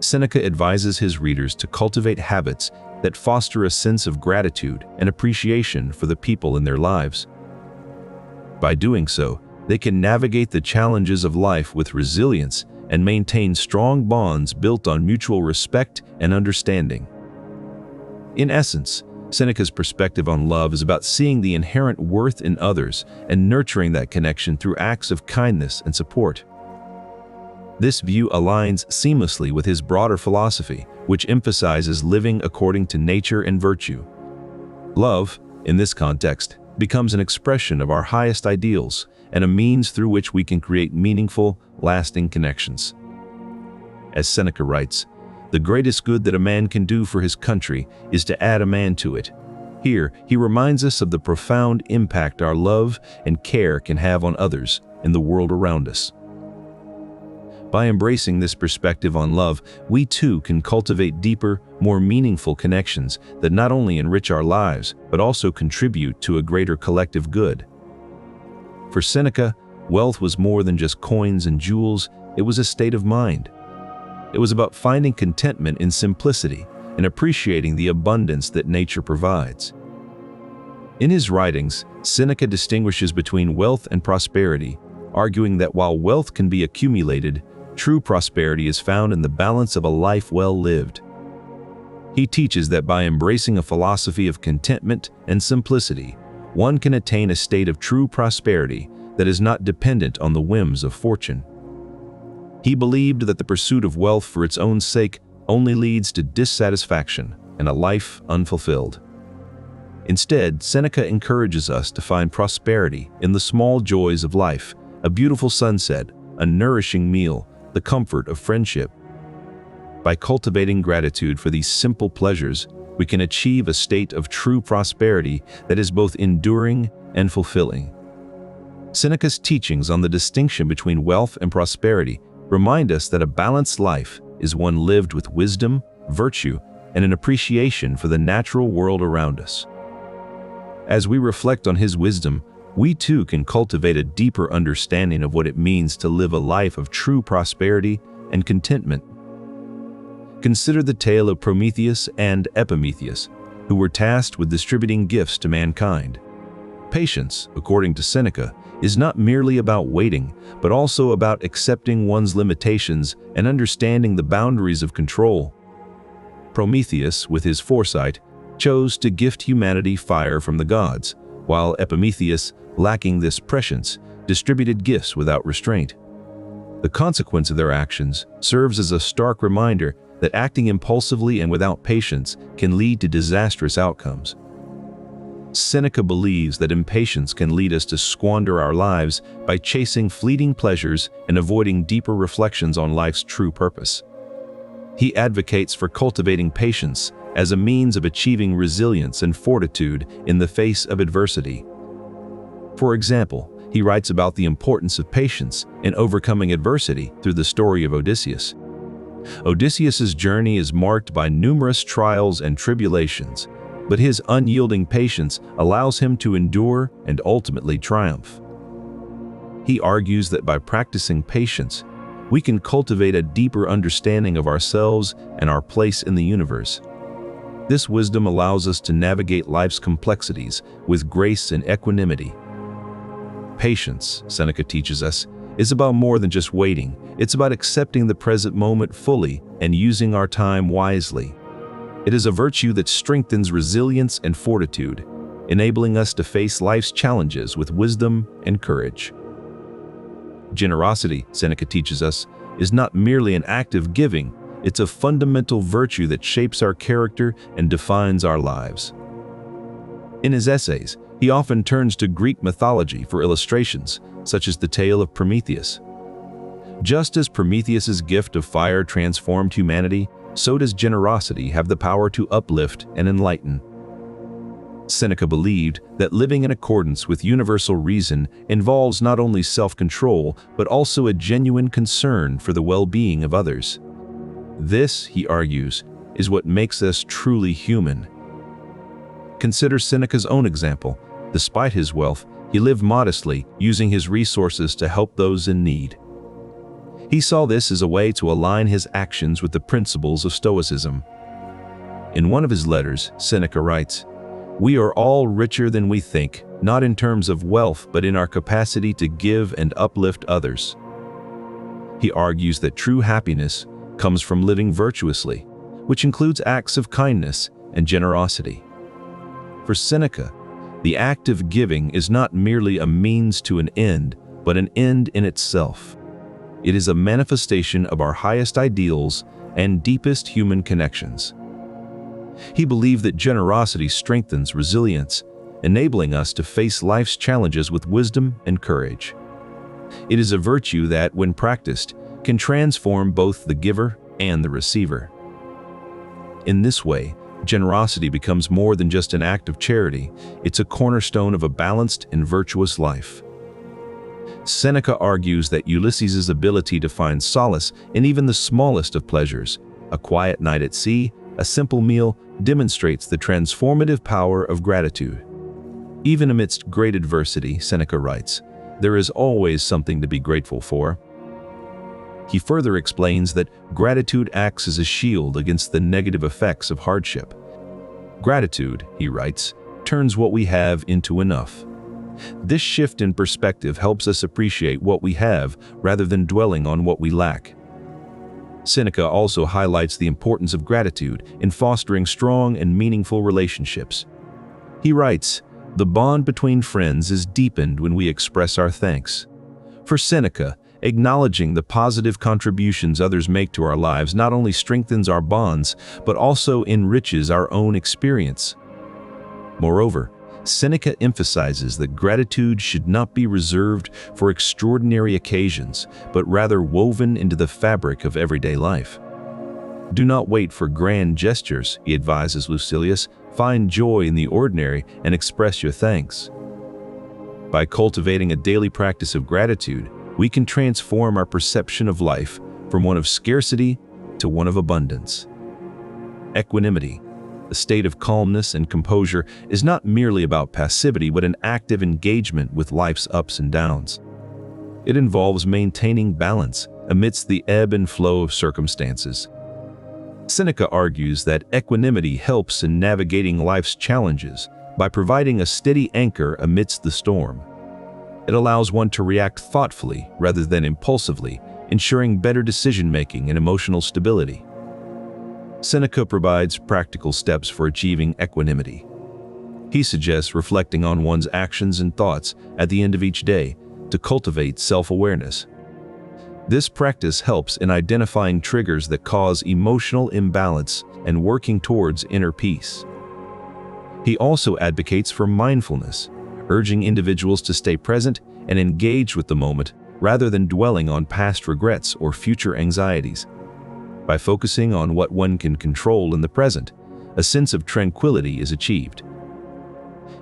Seneca advises his readers to cultivate habits that foster a sense of gratitude and appreciation for the people in their lives. By doing so, they can navigate the challenges of life with resilience and maintain strong bonds built on mutual respect and understanding. In essence, Seneca's perspective on love is about seeing the inherent worth in others and nurturing that connection through acts of kindness and support. This view aligns seamlessly with his broader philosophy, which emphasizes living according to nature and virtue. Love, in this context, becomes an expression of our highest ideals and a means through which we can create meaningful, lasting connections. As Seneca writes, "The greatest good that a man can do for his country is to add a man to it." Here, he reminds us of the profound impact our love and care can have on others in the world around us. By embracing this perspective on love, we too can cultivate deeper, more meaningful connections that not only enrich our lives, but also contribute to a greater collective good. For Seneca, wealth was more than just coins and jewels, it was a state of mind. It was about finding contentment in simplicity and appreciating the abundance that nature provides. In his writings, Seneca distinguishes between wealth and prosperity, arguing that while wealth can be accumulated, true prosperity is found in the balance of a life well lived. He teaches that by embracing a philosophy of contentment and simplicity, one can attain a state of true prosperity that is not dependent on the whims of fortune. He believed that the pursuit of wealth for its own sake only leads to dissatisfaction and a life unfulfilled. Instead, Seneca encourages us to find prosperity in the small joys of life, a beautiful sunset, a nourishing meal, the comfort of friendship. By cultivating gratitude for these simple pleasures, we can achieve a state of true prosperity that is both enduring and fulfilling. Seneca's teachings on the distinction between wealth and prosperity remind us that a balanced life is one lived with wisdom, virtue, and an appreciation for the natural world around us. As we reflect on his wisdom, we too can cultivate a deeper understanding of what it means to live a life of true prosperity and contentment. Consider the tale of Prometheus and Epimetheus, who were tasked with distributing gifts to mankind. Patience, according to Seneca, is not merely about waiting, but also about accepting one's limitations and understanding the boundaries of control. Prometheus, with his foresight, chose to gift humanity fire from the gods, while Epimetheus, lacking this prescience, distributed gifts without restraint. The consequence of their actions serves as a stark reminder that acting impulsively and without patience can lead to disastrous outcomes. Seneca believes that impatience can lead us to squander our lives by chasing fleeting pleasures and avoiding deeper reflections on life's true purpose. He advocates for cultivating patience as a means of achieving resilience and fortitude in the face of adversity. For example, he writes about the importance of patience in overcoming adversity through the story of Odysseus. Odysseus's journey is marked by numerous trials and tribulations, but his unyielding patience allows him to endure and ultimately triumph. He argues that by practicing patience, we can cultivate a deeper understanding of ourselves and our place in the universe. This wisdom allows us to navigate life's complexities with grace and equanimity. Patience, Seneca teaches us, is about more than just waiting. It's about accepting the present moment fully and using our time wisely. It is a virtue that strengthens resilience and fortitude, enabling us to face life's challenges with wisdom and courage. Generosity, Seneca teaches us, is not merely an act of giving, it's a fundamental virtue that shapes our character and defines our lives. In his essays, he often turns to Greek mythology for illustrations, such as the tale of Prometheus. Just as Prometheus's gift of fire transformed humanity, so does generosity have the power to uplift and enlighten. Seneca believed that living in accordance with universal reason involves not only self-control, but also a genuine concern for the well-being of others. This, he argues, is what makes us truly human. Consider Seneca's own example. Despite his wealth, he lived modestly, using his resources to help those in need. He saw this as a way to align his actions with the principles of Stoicism. In one of his letters, Seneca writes, "We are all richer than we think, not in terms of wealth, but in our capacity to give and uplift others." He argues that true happiness comes from living virtuously, which includes acts of kindness and generosity. For Seneca, the act of giving is not merely a means to an end, but an end in itself. It is a manifestation of our highest ideals and deepest human connections. He believed that generosity strengthens resilience, enabling us to face life's challenges with wisdom and courage. It is a virtue that, when practiced, can transform both the giver and the receiver. In this way, generosity becomes more than just an act of charity, it's a cornerstone of a balanced and virtuous life. Seneca argues that Ulysses' ability to find solace in even the smallest of pleasures, a quiet night at sea, a simple meal, demonstrates the transformative power of gratitude. Even amidst great adversity, Seneca writes, there is always something to be grateful for. He further explains that gratitude acts as a shield against the negative effects of hardship. Gratitude, he writes, turns what we have into enough. This shift in perspective helps us appreciate what we have rather than dwelling on what we lack. Seneca also highlights the importance of gratitude in fostering strong and meaningful relationships. He writes, "The bond between friends is deepened when we express our thanks." For Seneca, acknowledging the positive contributions others make to our lives not only strengthens our bonds, but also enriches our own experience. Moreover, Seneca emphasizes that gratitude should not be reserved for extraordinary occasions, but rather woven into the fabric of everyday life. Do not wait for grand gestures, he advises Lucilius. Find joy in the ordinary and express your thanks. By cultivating a daily practice of gratitude, we can transform our perception of life from one of scarcity to one of abundance. Equanimity, a state of calmness and composure, is not merely about passivity but an active engagement with life's ups and downs. It involves maintaining balance amidst the ebb and flow of circumstances. Seneca argues that equanimity helps in navigating life's challenges by providing a steady anchor amidst the storm. It allows one to react thoughtfully rather than impulsively, ensuring better decision-making and emotional stability. Seneca provides practical steps for achieving equanimity. He suggests reflecting on one's actions and thoughts at the end of each day to cultivate self-awareness. This practice helps in identifying triggers that cause emotional imbalance and working towards inner peace. He also advocates for mindfulness, urging individuals to stay present and engage with the moment rather than dwelling on past regrets or future anxieties. By focusing on what one can control in the present, a sense of tranquility is achieved.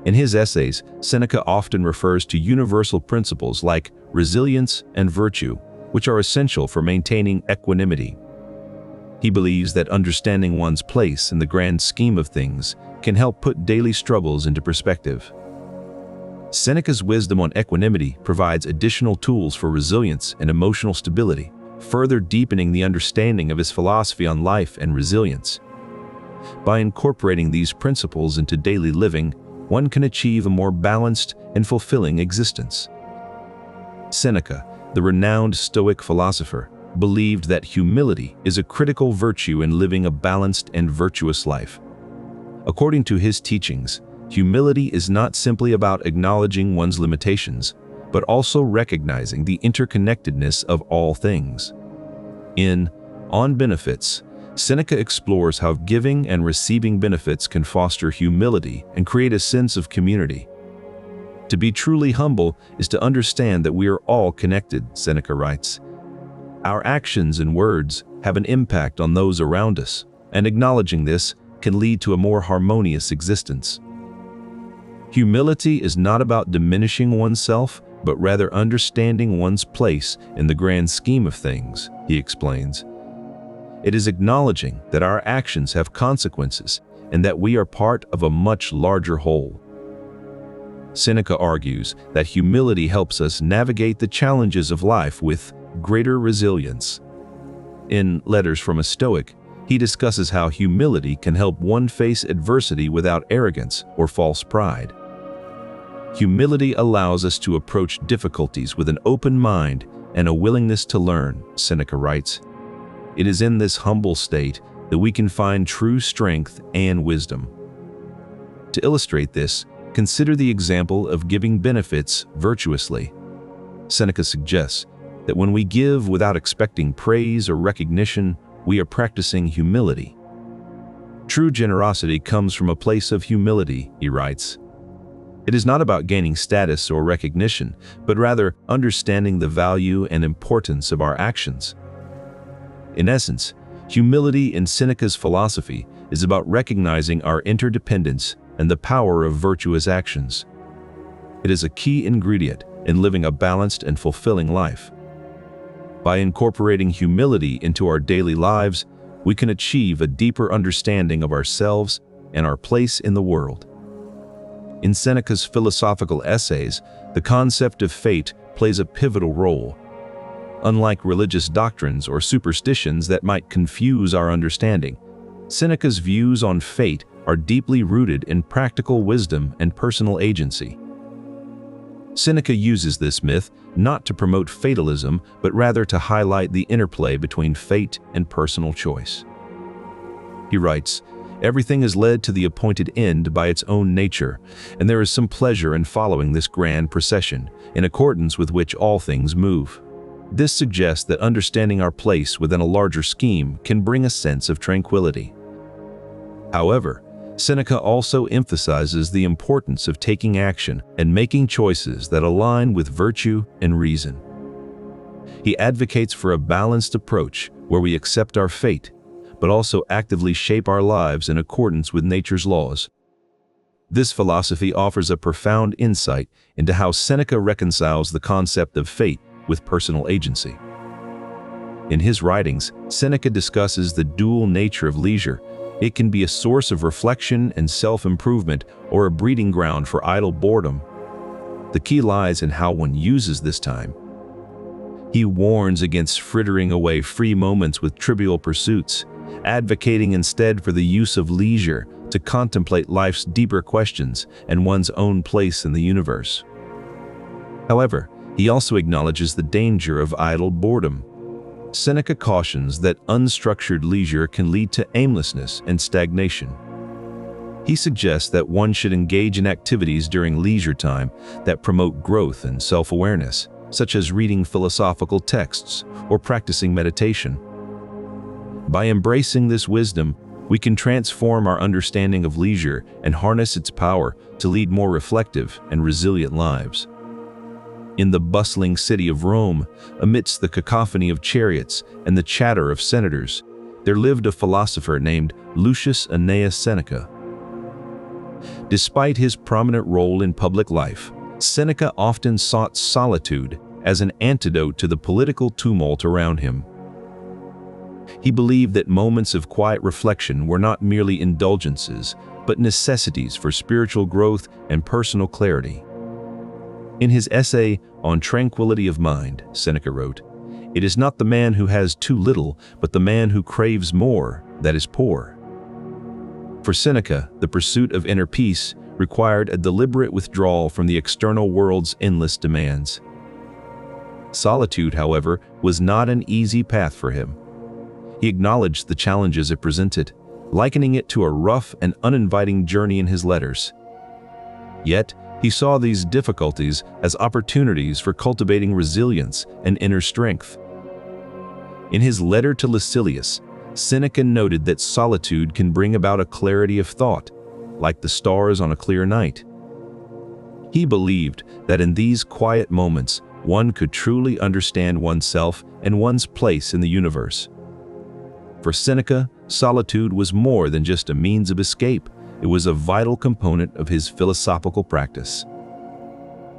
In his essays, Seneca often refers to universal principles like resilience and virtue, which are essential for maintaining equanimity. He believes that understanding one's place in the grand scheme of things can help put daily struggles into perspective. Seneca's wisdom on equanimity provides additional tools for resilience and emotional stability, further deepening the understanding of his philosophy on life and resilience. By incorporating these principles into daily living, one can achieve a more balanced and fulfilling existence. Seneca, the renowned Stoic philosopher, believed that humility is a critical virtue in living a balanced and virtuous life. According to his teachings, humility is not simply about acknowledging one's limitations, but also recognizing the interconnectedness of all things. In On Benefits, Seneca explores how giving and receiving benefits can foster humility and create a sense of community. To be truly humble is to understand that we are all connected, Seneca writes. Our actions and words have an impact on those around us, and acknowledging this can lead to a more harmonious existence. Humility is not about diminishing oneself, but rather understanding one's place in the grand scheme of things, he explains. It is acknowledging that our actions have consequences and that we are part of a much larger whole. Seneca argues that humility helps us navigate the challenges of life with greater resilience. In Letters from a Stoic, he discusses how humility can help one face adversity without arrogance or false pride. Humility allows us to approach difficulties with an open mind and a willingness to learn, Seneca writes. It is in this humble state that we can find true strength and wisdom. To illustrate this, consider the example of giving benefits virtuously. Seneca suggests that when we give without expecting praise or recognition, we are practicing humility. True generosity comes from a place of humility, he writes. It is not about gaining status or recognition, but rather understanding the value and importance of our actions. In essence, humility in Seneca's philosophy is about recognizing our interdependence and the power of virtuous actions. It is a key ingredient in living a balanced and fulfilling life. By incorporating humility into our daily lives, we can achieve a deeper understanding of ourselves and our place in the world. In Seneca's philosophical essays, the concept of fate plays a pivotal role. Unlike religious doctrines or superstitions that might confuse our understanding, Seneca's views on fate are deeply rooted in practical wisdom and personal agency. Seneca uses this myth not to promote fatalism, but rather to highlight the interplay between fate and personal choice. He writes, "Everything is led to the appointed end by its own nature, and there is some pleasure in following this grand procession, in accordance with which all things move. This suggests that understanding our place within a larger scheme can bring a sense of tranquility." However, Seneca also emphasizes the importance of taking action and making choices that align with virtue and reason. He advocates for a balanced approach where we accept our fate, but also actively shape our lives in accordance with nature's laws. This philosophy offers a profound insight into how Seneca reconciles the concept of fate with personal agency. In his writings, Seneca discusses the dual nature of leisure. It can be a source of reflection and self-improvement, or a breeding ground for idle boredom. The key lies in how one uses this time. He warns against frittering away free moments with trivial pursuits, advocating instead for the use of leisure to contemplate life's deeper questions and one's own place in the universe. However, he also acknowledges the danger of idle boredom. Seneca cautions that unstructured leisure can lead to aimlessness and stagnation. He suggests that one should engage in activities during leisure time that promote growth and self-awareness, such as reading philosophical texts or practicing meditation. By embracing this wisdom, we can transform our understanding of leisure and harness its power to lead more reflective and resilient lives. In the bustling city of Rome, amidst the cacophony of chariots and the chatter of senators, there lived a philosopher named Lucius Annaeus Seneca. Despite his prominent role in public life, Seneca often sought solitude as an antidote to the political tumult around him. He believed that moments of quiet reflection were not merely indulgences, but necessities for spiritual growth and personal clarity. In his essay on Tranquility of Mind, Seneca wrote, "It is not the man who has too little, but the man who craves more that is poor." For Seneca, the pursuit of inner peace required a deliberate withdrawal from the external world's endless demands. Solitude, however, was not an easy path for him. He acknowledged the challenges it presented, likening it to a rough and uninviting journey in his letters. Yet, he saw these difficulties as opportunities for cultivating resilience and inner strength. In his letter to Lucilius, Seneca noted that solitude can bring about a clarity of thought, like the stars on a clear night. He believed that in these quiet moments, one could truly understand oneself and one's place in the universe. For Seneca, solitude was more than just a means of escape. It was a vital component of his philosophical practice.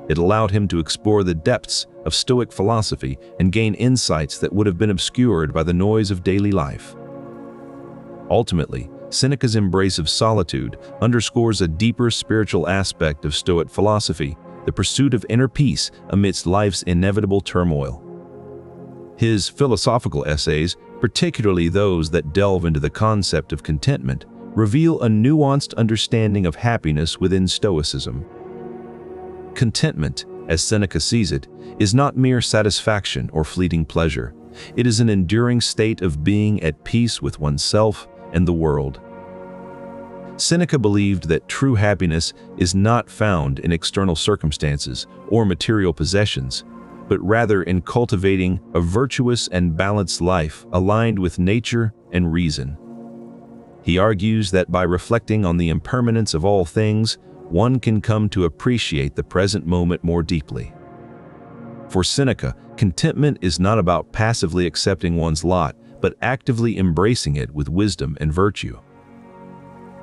It allowed him to explore the depths of Stoic philosophy and gain insights that would have been obscured by the noise of daily life. Ultimately, Seneca's embrace of solitude underscores a deeper spiritual aspect of Stoic philosophy, the pursuit of inner peace amidst life's inevitable turmoil. His philosophical essays, particularly those that delve into the concept of contentment, reveal a nuanced understanding of happiness within Stoicism. Contentment, as Seneca sees it, is not mere satisfaction or fleeting pleasure. It is an enduring state of being at peace with oneself and the world. Seneca believed that true happiness is not found in external circumstances or material possessions, but rather in cultivating a virtuous and balanced life aligned with nature and reason. He argues that by reflecting on the impermanence of all things, one can come to appreciate the present moment more deeply. For Seneca, contentment is not about passively accepting one's lot, but actively embracing it with wisdom and virtue.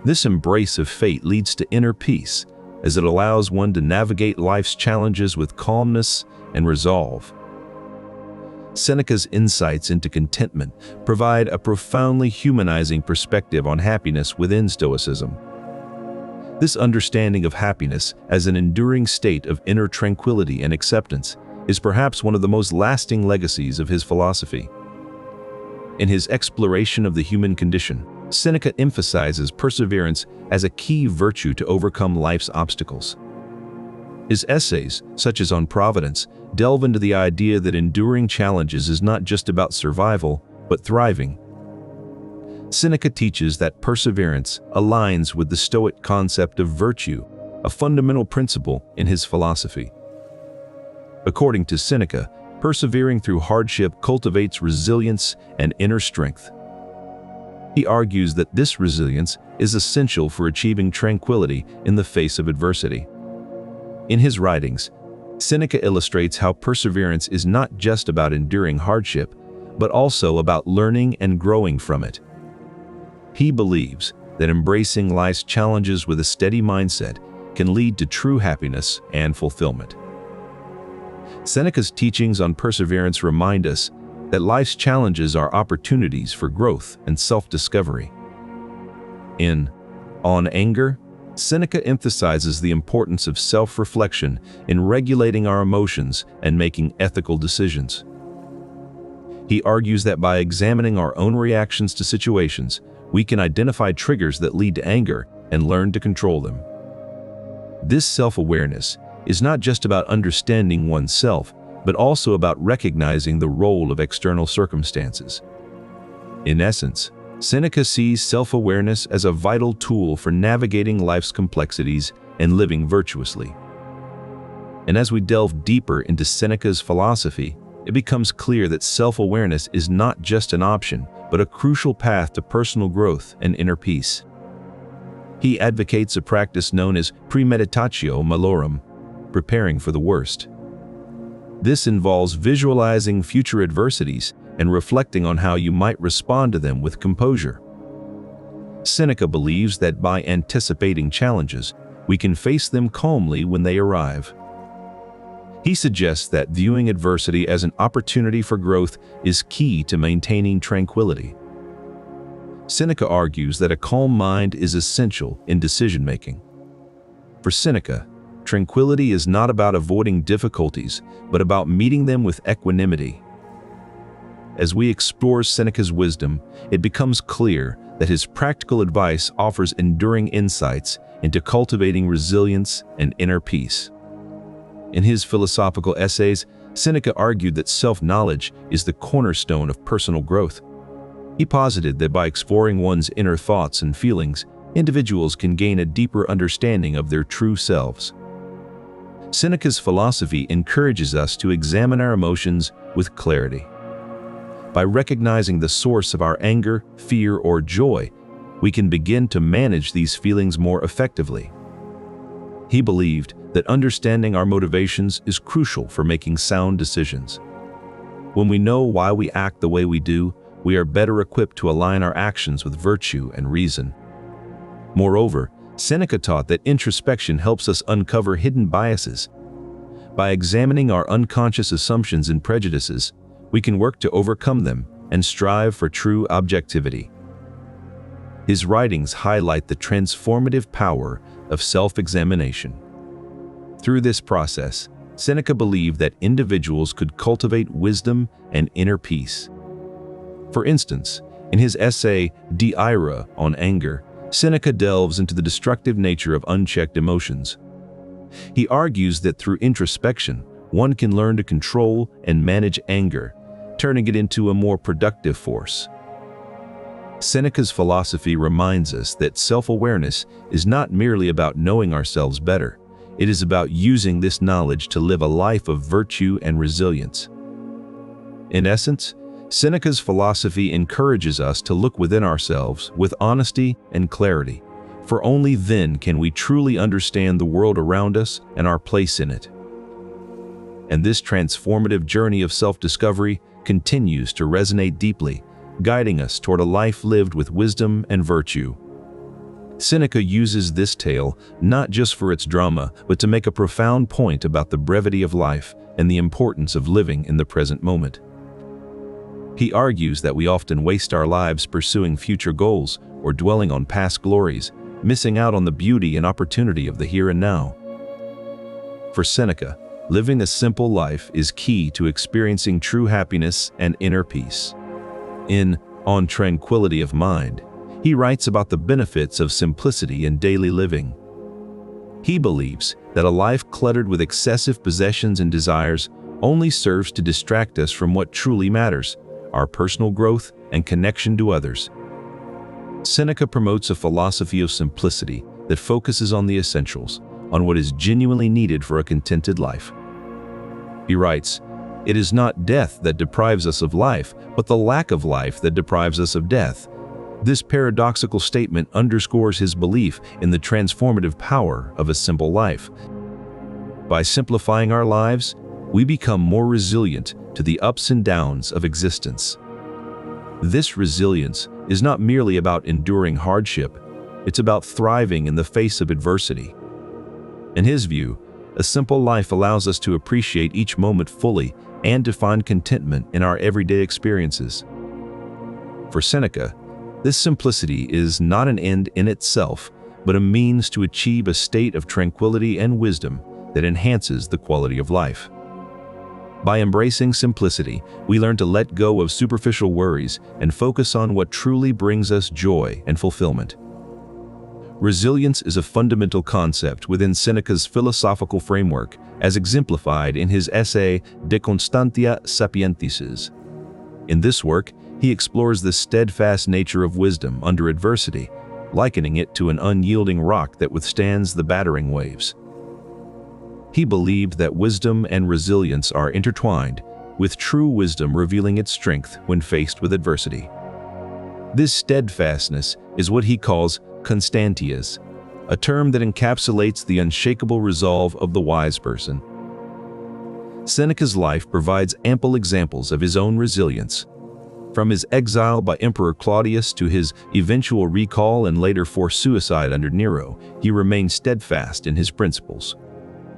This embrace of fate leads to inner peace, as it allows one to navigate life's challenges with calmness and resolve. Seneca's insights into contentment provide a profoundly humanizing perspective on happiness within Stoicism. This understanding of happiness as an enduring state of inner tranquility and acceptance is perhaps one of the most lasting legacies of his philosophy. In his exploration of the human condition, Seneca emphasizes perseverance as a key virtue to overcome life's obstacles. His essays, such as on Providence, delve into the idea that enduring challenges is not just about survival, but thriving. Seneca teaches that perseverance aligns with the Stoic concept of virtue, a fundamental principle in his philosophy. According to Seneca, persevering through hardship cultivates resilience and inner strength. He argues that this resilience is essential for achieving tranquility in the face of adversity. In his writings, Seneca illustrates how perseverance is not just about enduring hardship, but also about learning and growing from it. He believes that embracing life's challenges with a steady mindset can lead to true happiness and fulfillment. Seneca's teachings on perseverance remind us that life's challenges are opportunities for growth and self-discovery. In On Anger, Seneca emphasizes the importance of self-reflection in regulating our emotions and making ethical decisions. He argues that by examining our own reactions to situations, we can identify triggers that lead to anger and learn to control them. This self-awareness is not just about understanding oneself, but also about recognizing the role of external circumstances. In essence, Seneca sees self-awareness as a vital tool for navigating life's complexities and living virtuously. And as we delve deeper into Seneca's philosophy, it becomes clear that self-awareness is not just an option, but a crucial path to personal growth and inner peace. He advocates a practice known as premeditatio malorum, preparing for the worst. This involves visualizing future adversities and reflecting on how you might respond to them with composure. Seneca believes that by anticipating challenges, we can face them calmly when they arrive. He suggests that viewing adversity as an opportunity for growth is key to maintaining tranquility. Seneca argues that a calm mind is essential in decision-making. For Seneca, tranquility is not about avoiding difficulties, but about meeting them with equanimity. As we explore Seneca's wisdom, it becomes clear that his practical advice offers enduring insights into cultivating resilience and inner peace. In his philosophical essays, Seneca argued that self-knowledge is the cornerstone of personal growth. He posited that by exploring one's inner thoughts and feelings, individuals can gain a deeper understanding of their true selves. Seneca's philosophy encourages us to examine our emotions with clarity. By recognizing the source of our anger, fear, or joy, we can begin to manage these feelings more effectively. He believed that understanding our motivations is crucial for making sound decisions. When we know why we act the way we do, we are better equipped to align our actions with virtue and reason. Moreover, Seneca taught that introspection helps us uncover hidden biases. By examining our unconscious assumptions and prejudices, we can work to overcome them and strive for true objectivity. His writings highlight the transformative power of self-examination. Through this process, Seneca believed that individuals could cultivate wisdom and inner peace. For instance, in his essay De Ira on anger, Seneca delves into the destructive nature of unchecked emotions. He argues that through introspection, one can learn to control and manage anger, turning it into a more productive force. Seneca's philosophy reminds us that self-awareness is not merely about knowing ourselves better. It is about using this knowledge to live a life of virtue and resilience. In essence, Seneca's philosophy encourages us to look within ourselves with honesty and clarity, for only then can we truly understand the world around us and our place in it. And this transformative journey of self-discovery continues to resonate deeply, guiding us toward a life lived with wisdom and virtue. Seneca uses this tale not just for its drama, but to make a profound point about the brevity of life and the importance of living in the present moment. He argues that we often waste our lives pursuing future goals or dwelling on past glories, missing out on the beauty and opportunity of the here and now. For Seneca, living a simple life is key to experiencing true happiness and inner peace. In On Tranquility of Mind, he writes about the benefits of simplicity in daily living. He believes that a life cluttered with excessive possessions and desires only serves to distract us from what truly matters, our personal growth and connection to others. Seneca promotes a philosophy of simplicity that focuses on the essentials, on what is genuinely needed for a contented life. He writes, "It is not death that deprives us of life, but the lack of life that deprives us of death." This paradoxical statement underscores his belief in the transformative power of a simple life. By simplifying our lives, we become more resilient to the ups and downs of existence. This resilience is not merely about enduring hardship, it's about thriving in the face of adversity. In his view, a simple life allows us to appreciate each moment fully and to find contentment in our everyday experiences. For Seneca, this simplicity is not an end in itself, but a means to achieve a state of tranquility and wisdom that enhances the quality of life. By embracing simplicity, we learn to let go of superficial worries and focus on what truly brings us joy and fulfillment. Resilience is a fundamental concept within Seneca's philosophical framework, as exemplified in his essay De Constantia Sapientices. In this work, he explores the steadfast nature of wisdom under adversity, likening it to an unyielding rock that withstands the battering waves. He believed that wisdom and resilience are intertwined, with true wisdom revealing its strength when faced with adversity. This steadfastness is what he calls constantias, a term that encapsulates the unshakable resolve of the wise person. Seneca's life provides ample examples of his own resilience. From his exile by Emperor Claudius to his eventual recall and later forced suicide under Nero, he remained steadfast in his principles.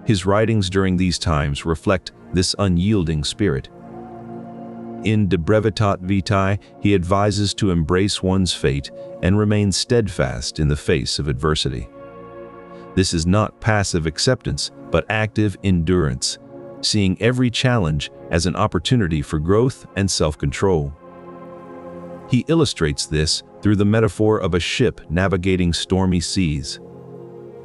His writings during these times reflect this unyielding spirit. In De Brevitate Vitae, he advises to embrace one's fate and remain steadfast in the face of adversity. This is not passive acceptance, but active endurance, seeing every challenge as an opportunity for growth and self-control. He illustrates this through the metaphor of a ship navigating stormy seas.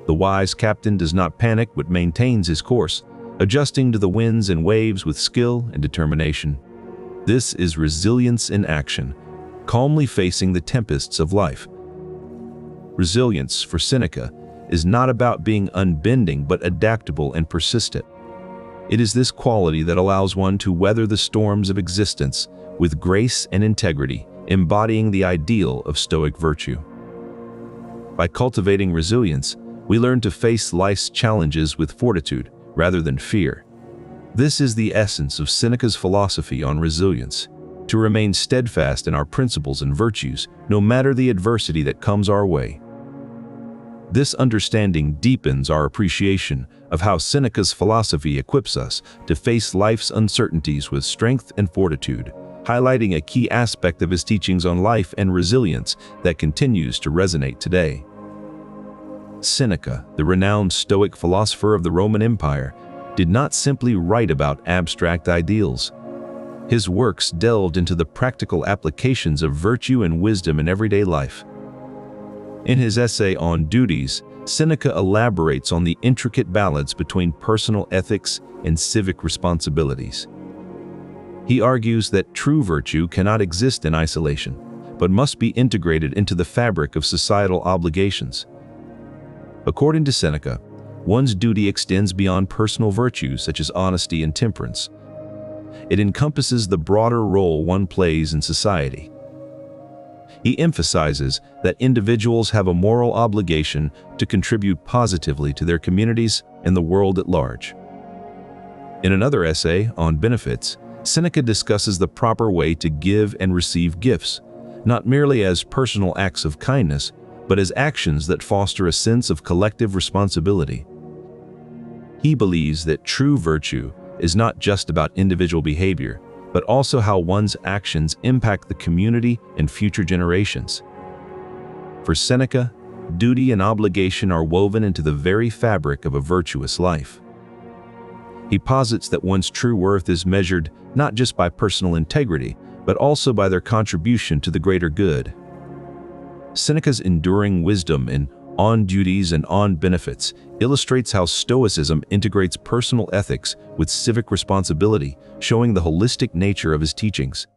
The wise captain does not panic but maintains his course, adjusting to the winds and waves with skill and determination. This is resilience in action, calmly facing the tempests of life. Resilience, for Seneca, is not about being unbending but adaptable and persistent. It is this quality that allows one to weather the storms of existence with grace and integrity, embodying the ideal of Stoic virtue. By cultivating resilience, we learn to face life's challenges with fortitude rather than fear. This is the essence of Seneca's philosophy on resilience, to remain steadfast in our principles and virtues, no matter the adversity that comes our way. This understanding deepens our appreciation of how Seneca's philosophy equips us to face life's uncertainties with strength and fortitude, highlighting a key aspect of his teachings on life and resilience that continues to resonate today. Seneca, the renowned Stoic philosopher of the Roman Empire, did not simply write about abstract ideals. His works delved into the practical applications of virtue and wisdom in everyday life. In his essay on Duties, Seneca elaborates on the intricate balance between personal ethics and civic responsibilities. He argues that true virtue cannot exist in isolation, but must be integrated into the fabric of societal obligations. According to Seneca, one's duty extends beyond personal virtues such as honesty and temperance. It encompasses the broader role one plays in society. He emphasizes that individuals have a moral obligation to contribute positively to their communities and the world at large. In another essay on benefits, Seneca discusses the proper way to give and receive gifts, not merely as personal acts of kindness, but as actions that foster a sense of collective responsibility. He believes that true virtue is not just about individual behavior, but also how one's actions impact the community and future generations. For Seneca, duty and obligation are woven into the very fabric of a virtuous life. He posits that one's true worth is measured not just by personal integrity, but also by their contribution to the greater good. Seneca's enduring wisdom in On Duties and On Benefits illustrates how Stoicism integrates personal ethics with civic responsibility, showing the holistic nature of his teachings.